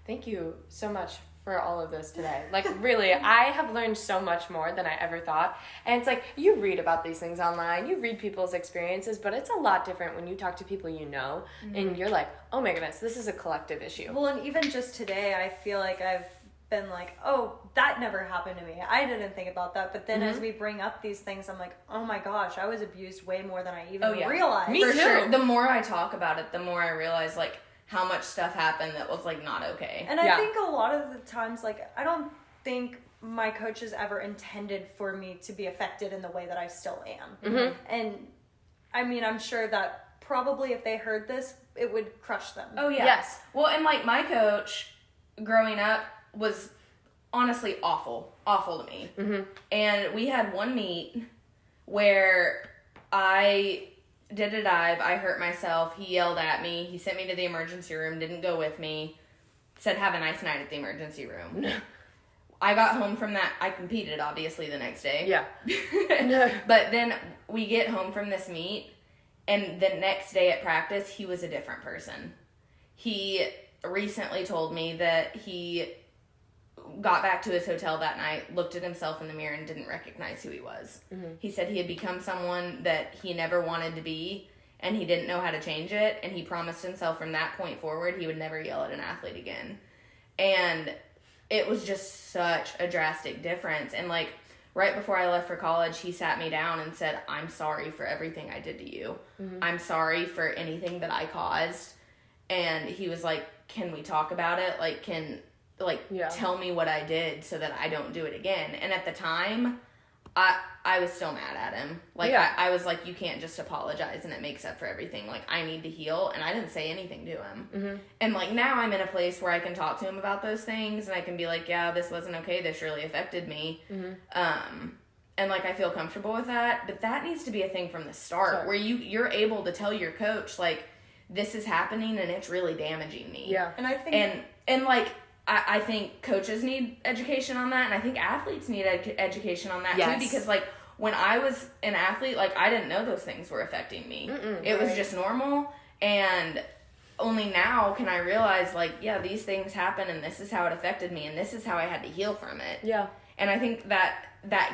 Thank you so much for all of this today. Like really, I have learned so much more than I ever thought. And it's like you read about these things online, you read people's experiences, but it's a lot different when you talk to people you know and you're like, oh my goodness, this is a collective issue. Well, and even just today, I feel like I've been like, oh, that never happened to me. I didn't think about that. But then as we bring up these things, I'm like, oh my gosh, I was abused way more than I even realized. Me For too. sure. The more I talk about it, the more I realize like how much stuff happened that was like not okay. And I think a lot of the times, like, I don't think my coaches ever intended for me to be affected in the way that I still am. And I mean, I'm sure that probably if they heard this, it would crush them. Oh yeah. Yes. Well, and like my coach growing up was honestly awful to me. And we had one meet where I did a dive, I hurt myself, he yelled at me, he sent me to the emergency room, didn't go with me, said have a nice night at the emergency room. I got home from that, I competed obviously the next day. Yeah. But then we get home from this meet, and the next day at practice, he was a different person. He recently told me that he got back to his hotel that night, looked at himself in the mirror, and didn't recognize who he was. He said he had become someone that he never wanted to be, and he didn't know how to change it, and he promised himself from that point forward he would never yell at an athlete again. And it was just such a drastic difference. And like right before I left for college, he sat me down and said, I'm sorry for everything I did to you. I'm sorry for anything that I caused. And he was like, can we talk about it? Like, tell me what I did so that I don't do it again. And at the time, I was still mad at him. Like, I was like, you can't just apologize and it makes up for everything. Like, I need to heal. And I didn't say anything to him. And like, now I'm in a place where I can talk to him about those things. And I can be like, yeah, this wasn't okay. This really affected me. And like, I feel comfortable with that. But that needs to be a thing from the start where you're able to tell your coach, like, this is happening and it's really damaging me. Yeah. And I think... And like... I think coaches need education on that, and I think athletes need education on that too, because like when I was an athlete, like I didn't know those things were affecting me. It was just normal, and only now can I realize like, yeah, these things happen and this is how it affected me and this is how I had to heal from it. Yeah. And I think that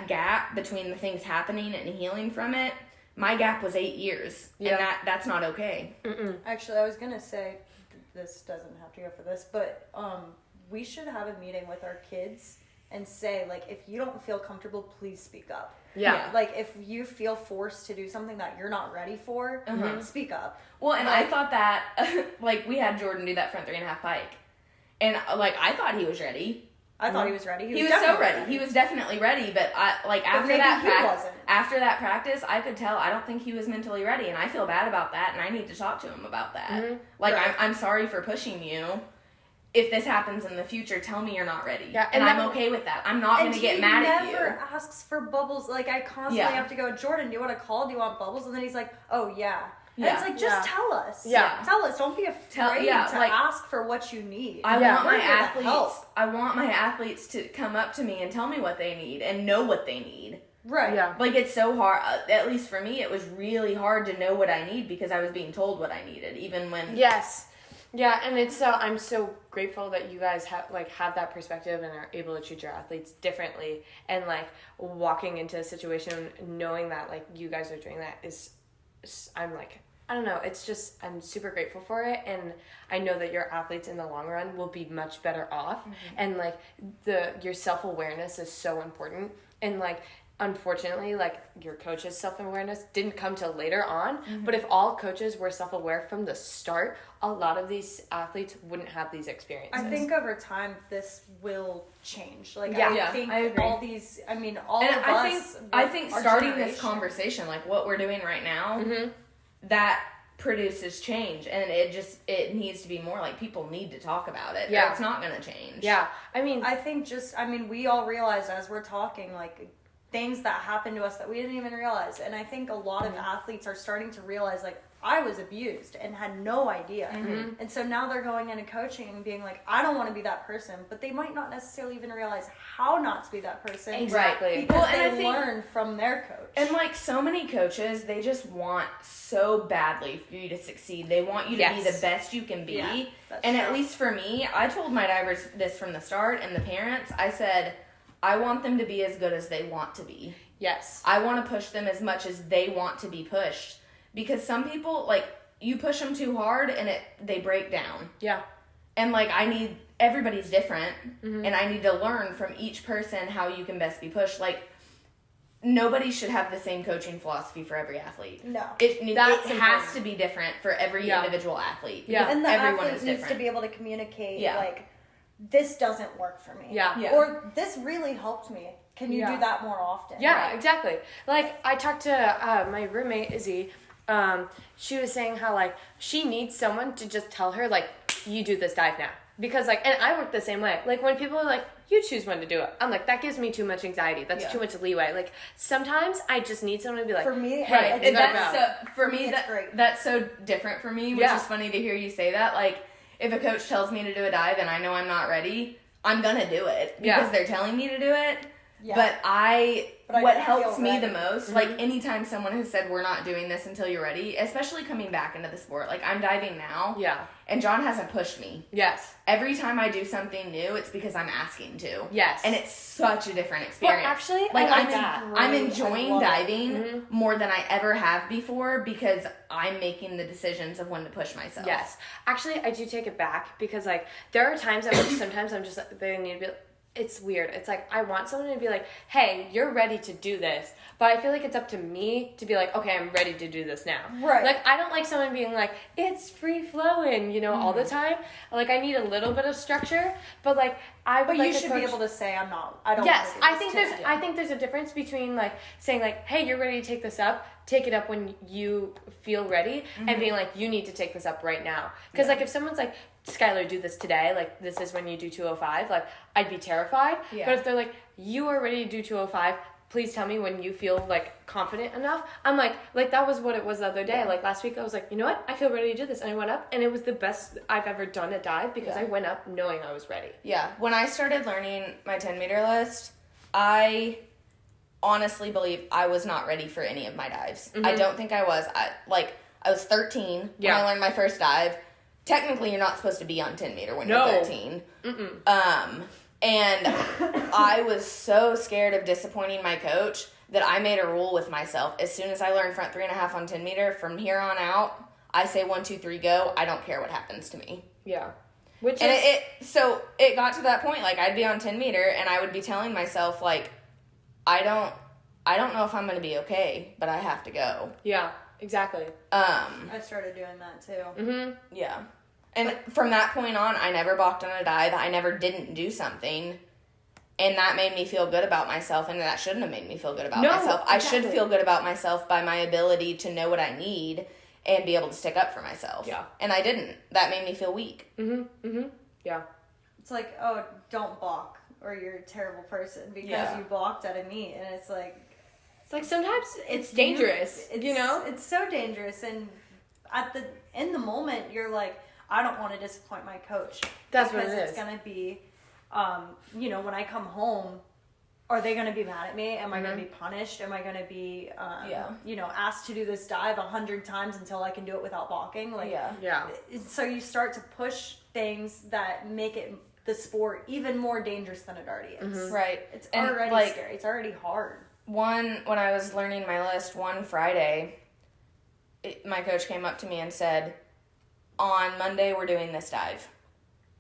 gap between the things happening and healing from it, my gap was 8 years, and that's not okay. Actually, I was gonna say, this doesn't have to go for this, but we should have a meeting with our kids and say, like, if you don't feel comfortable, please speak up. Yeah. Like, if you feel forced to do something that you're not ready for, speak up. Well, and I thought that, like, we had Jordan do that front 3.5 pike. And, like, I thought he was ready. I thought he was ready. He was so ready. He was definitely ready, but after that practice, I could tell I don't think he was mentally ready, and I feel bad about that, and I need to talk to him about that. Like, I'm sorry for pushing you. if this happens in the future, tell me you're not ready. Yeah, and I'm okay with that. I'm not going to get mad at you. He never asks for bubbles. Like, I constantly have to go, Jordan, do you want a call? Do you want bubbles? And then he's like, oh, yeah. And it's like, just tell us. Yeah. Tell us. Don't be afraid to ask for what you need. I want my athletes to come up to me and tell me what they need and know what they need. Right. Yeah. Like, it's so hard. At least for me, it was really hard to know what I need because I was being told what I needed, even when... Yes. Yeah, and it's I'm so grateful that you guys have that perspective and are able to treat your athletes differently, and like walking into a situation knowing that like you guys are doing that is I'm like, I don't know, it's just, I'm super grateful for it, and I know that your athletes in the long run will be much better off, and like your self-awareness is so important, and like unfortunately, like, your coach's self-awareness didn't come till later on, but if all coaches were self-aware from the start, a lot of these athletes wouldn't have these experiences. I think over time this will change. Like, Yeah, I think I agree. all these, I mean, all And of us. I think our starting this generation- conversation, like what we're doing right now, that produces change, and it needs to be more like people need to talk about it. Yeah. Or it's not going to change. Yeah, I mean, I think we all realize as we're talking, like, things that happened to us that we didn't even realize. And I think a lot of athletes are starting to realize, like, I was abused and had no idea. And so now they're going into coaching and being like, I don't want to be that person. But they might not necessarily even realize how not to be that person. Exactly. Because Well, and I they think- learn from their coach. And like so many coaches, they just want so badly for you to succeed. They want you to be the best you can be. Yeah, that's and at true. least for me, I told my divers this from the start, and the parents, I said, I want them to be as good as they want to be. yes. I want to push them as much as they want to be pushed. Because some people, like, you push them too hard and they break down. Yeah. And like, everybody's different, and I need to learn from each person how you can best be pushed. Like, nobody should have the same coaching philosophy for every athlete. No. It That's has important. to be different for every individual athlete. Yeah. because And the everyone athlete is needs different. to be able to communicate, Yeah. like, this doesn't work for me. Yeah. Yeah. Or this really helped me. Can you do that more often? Yeah, exactly. Like, I talked to my roommate, Izzy. She was saying how, like, she needs someone to just tell her, like, you do this dive now. Because, like, and I work the same way. Like, when people are like, you choose when to do it, I'm like, that gives me too much anxiety. That's too much leeway. Like, sometimes I just need someone to be like, For me, hey, it's you gotta That's go. so, for me, it's great. that's so different for me, which Yeah. is funny to hear you say that. Like, if a coach tells me to do a dive and I know I'm not ready, I'm gonna do it because they're telling me to do it. Yeah. But But I what don't helps feel me ready. the most, like anytime someone has said we're not doing this until you're ready, especially coming back into the sport, like I'm diving now, Yeah. and John hasn't pushed me. Yes. Every time I do something new, it's because I'm asking to. Yes. And it's such a different experience. actually, like I like that. I'm Great. I enjoying love it. diving more than I ever have before because I'm making the decisions of when to push myself. Yes. Actually, I do take it back because, like, there are times at which sometimes I'm just like, they need to be, it's weird. It's like, I want someone to be like, hey, you're ready to do this. But I feel like it's up to me to be like, okay, I'm ready to do this now. Right. Like, I don't like someone being like, it's free flowing, you know, all the time. Like, I need a little bit of structure. But, like, I would But like you a should coach- be able to say, I don't Yes, want to do I this think too. there's I think there's a difference between like saying like, hey, you're ready to take this up, take it up when you feel ready, and being like, you need to take this up right now. Because like if someone's like, Skylar, do this today, like this is when you do 205, like I'd be terrified. Yeah. But if they're like, you are ready to do 205, please tell me when you feel like confident enough. I'm like that was what it was the other day. Like last week I was like, you know what? I feel ready to do this. And I went up and it was the best I've ever done a dive because I went up knowing I was ready. Yeah. When I started learning my 10-meter list, I honestly believe I was not ready for any of my dives. I don't think I was. I was 13 when I learned my first dive. Technically, you're not supposed to be on 10-meter when you're 13. And I was so scared of disappointing my coach that I made a rule with myself. As soon as I learned front 3.5 on 10-meter, from here on out, I say 1, 2, 3, go. I don't care what happens to me. Yeah. Which And is it got to that point, like I'd be on 10-meter and I would be telling myself like, I don't know if I'm gonna be okay, but I have to go. yeah, exactly. I started doing that too. Yeah. And from that point on, I never balked on a dive. I never didn't do something. And that made me feel good about myself, and that shouldn't have made me feel good about myself. I should exactly. feel good about myself by my ability to know what I need and be able to stick up for myself. Yeah. And I didn't. That made me feel weak. Yeah. it's like, oh, don't balk or you're a terrible person because you balked at a meet. And it's like sometimes it's dangerous, you know? It's so dangerous. And in the moment, you're like, I don't want to disappoint my coach. That's what it is. Because it's going to be, you know, when I come home, are they going to be mad at me? Am I going to be punished? Am I going to be, you know, asked to do this dive 100 times until I can do it without balking? Like, so you start to push things that make it the sport even more dangerous than it already is. Right. It's already scary. It's already hard. When I was learning my list one Friday, my coach came up to me and said, on Monday we're doing this dive.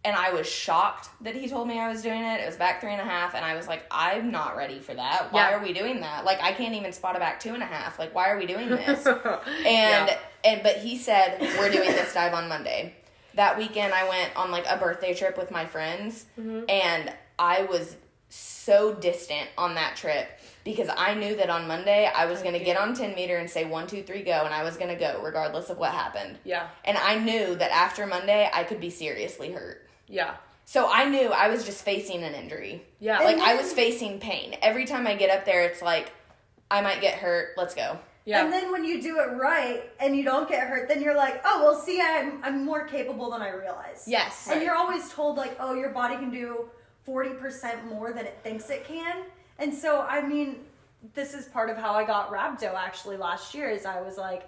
And I was shocked that he told me I was doing it. It was back 3.5, and I was like, I'm not ready for that. Why are we doing that? Like, I can't even spot a back 2.5. Like, why are we doing this? But he said, we're doing this dive on Monday. That weekend, I went on, like, a birthday trip with my friends, and I was so distant on that trip because I knew that on Monday I was going to get on 10 meter and say 1, 2, 3, go, and I was going to go regardless of what happened. Yeah. And I knew that after Monday I could be seriously hurt. Yeah. So I knew I was just facing an injury. Yeah. Like, I was facing pain. Every time I get up there, it's like, I might get hurt. Let's go. Yeah. And then when you do it right and you don't get hurt, then you're like, oh, well, see, I'm more capable than I realized. Yes. And you're always told, like, oh, your body can do 40% more than it thinks it can. And so, I mean, this is part of how I got rhabdo actually last year is I was like,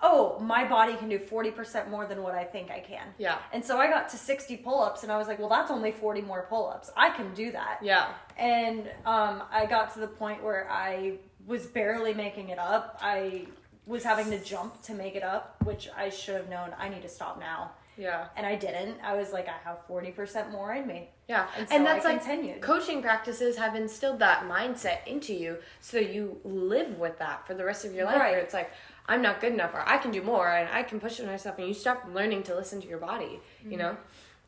oh, my body can do 40% more than what I think I can. Yeah. And so I got to 60 pull-ups and I was like, well, that's only 40 more pull-ups. I can do that. Yeah. And I got to the point where I was barely making it up. I was having to jump to make it up, which I should have known. I need to stop now. Yeah. And I didn't. I was like, I have 40% more in me. Yeah. And so that's I continued. Like coaching practices have instilled that mindset into you so you live with that for the rest of your life. Right. Where it's like, I'm not good enough or I can do more and I can push myself, and you start learning to listen to your body, you know?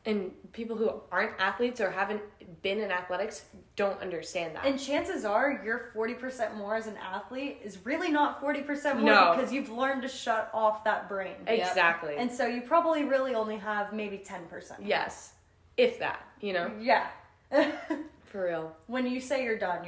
And people who aren't athletes or haven't been in athletics don't understand that. And chances are your 40% more as an athlete is really not 40% more because you've learned to shut off that brain. Exactly. Yep. And so you probably really only have maybe 10%. Yes. If that, you know? Yeah. For real. When you say you're done,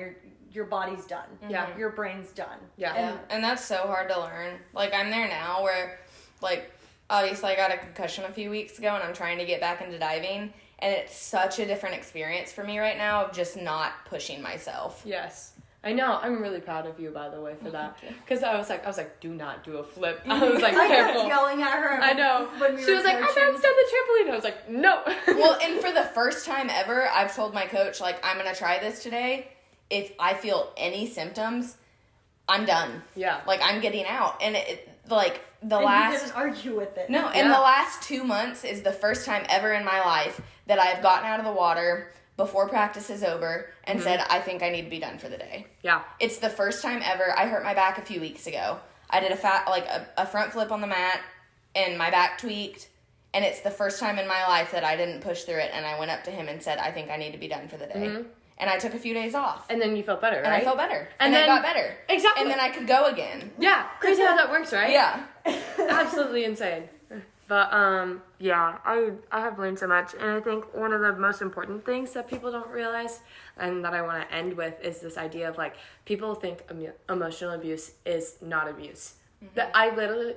your body's done. Yeah. Your brain's done. Yeah. And that's so hard to learn. Like, I'm there now where, like, obviously I got a concussion a few weeks ago and I'm trying to get back into diving, and it's such a different experience for me right now of just not pushing myself. Yes. I know. I'm really proud of you, by the way, for that. Because I was like, do not do a flip. I was like, careful. I was yelling at her. I know. She was like, I bounced on the trampoline. I was like, no. Well, and for the first time ever, I've told my coach, like, I'm going to try this today. If I feel any symptoms, I'm done. Yeah. Like, I'm getting out. And it like, the and last... you didn't argue with it. No, and the last 2 months is the first time ever in my life that I've gotten out of the water before practice is over and said, I think I need to be done for the day. Yeah. It's the first time ever. I hurt my back a few weeks ago. I did a front flip on the mat and my back tweaked, and it's the first time in my life that I didn't push through it, and I went up to him and said, I think I need to be done for the day. And I took a few days off. And then you felt better, right? And I felt better. And then it got better. Exactly. And then I could go again. Yeah. Crazy how that works, right? Yeah. Absolutely insane. But, yeah, I have learned so much. And I think one of the most important things that people don't realize and that I want to end with is this idea of, like, people think emotional abuse is not abuse. That I literally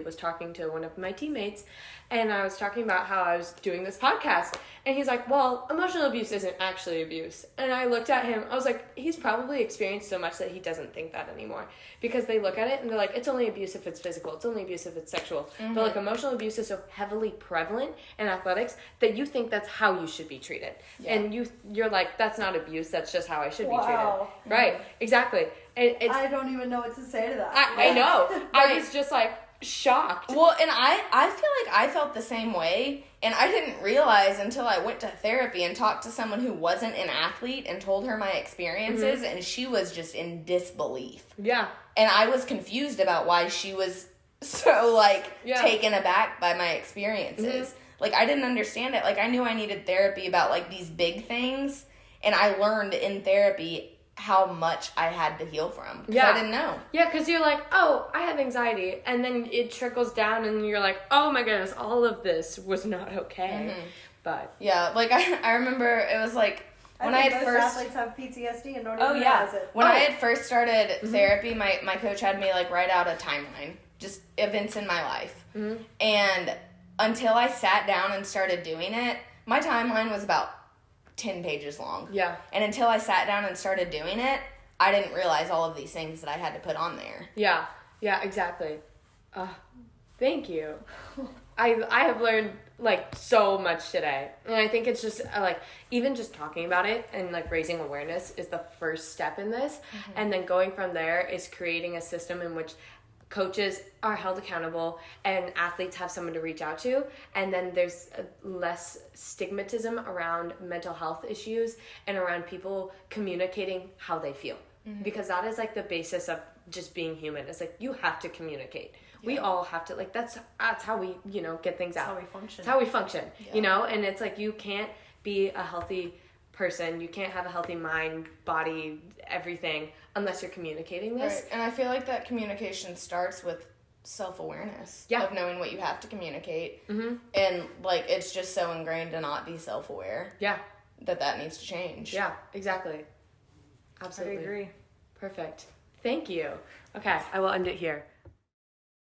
was talking to one of my teammates, and I was talking about how I was doing this podcast, and he's like, well, emotional abuse isn't actually abuse. And I looked at him, I was like, he's probably experienced so much that he doesn't think that anymore, because they look at it and they're like, it's only abuse if it's physical, it's only abuse if it's sexual. But like, emotional abuse is so heavily prevalent in athletics that you think that's how you should be treated. And you're like, that's not abuse, that's just how I should be treated. Right, exactly. And I don't even know what to say to that. I know. I was just like shocked. Well, and I feel like I felt the same way, and I didn't realize until I went to therapy and talked to someone who wasn't an athlete and told her my experiences, and she was just in disbelief. Yeah. And I was confused about why she was so, like, taken aback by my experiences. Like, I didn't understand it. Like, I knew I needed therapy about, like, these big things, and I learned in therapy how much I had to heal from. Because I didn't know. Yeah, because you're like, oh, I have anxiety. And then it trickles down and you're like, oh my goodness, all of this was not okay. but yeah, like I remember it was like when I had first athletes have PTSD and don't even realize it. When I had first started therapy, my coach had me like write out a timeline, just events in my life. And until I sat down and started doing it, my timeline was about 10 pages long. Yeah. And until I sat down and started doing it, I didn't realize all of these things that I had to put on there. Yeah. Yeah, exactly. Thank you. I have learned like so much today, and I think it's just like even just talking about it and like raising awareness is the first step in this, and then going from there is creating a system in which coaches are held accountable and athletes have someone to reach out to, and then there's less stigmatism around mental health issues and around people communicating how they feel, because that is like the basis of just being human. It's like you have to communicate. We all have to, like, that's how we, get things out. That's how we function. It's how we function, and it's like you can't be a healthy person, you can't have a healthy mind, body, everything, unless you're communicating this. Right. And I feel like that communication starts with self-awareness of knowing what you have to communicate. And, like, it's just so ingrained to not be self-aware. Yeah. That needs to change. Yeah, exactly. Absolutely. I agree. Perfect. Thank you. Okay, I will end it here.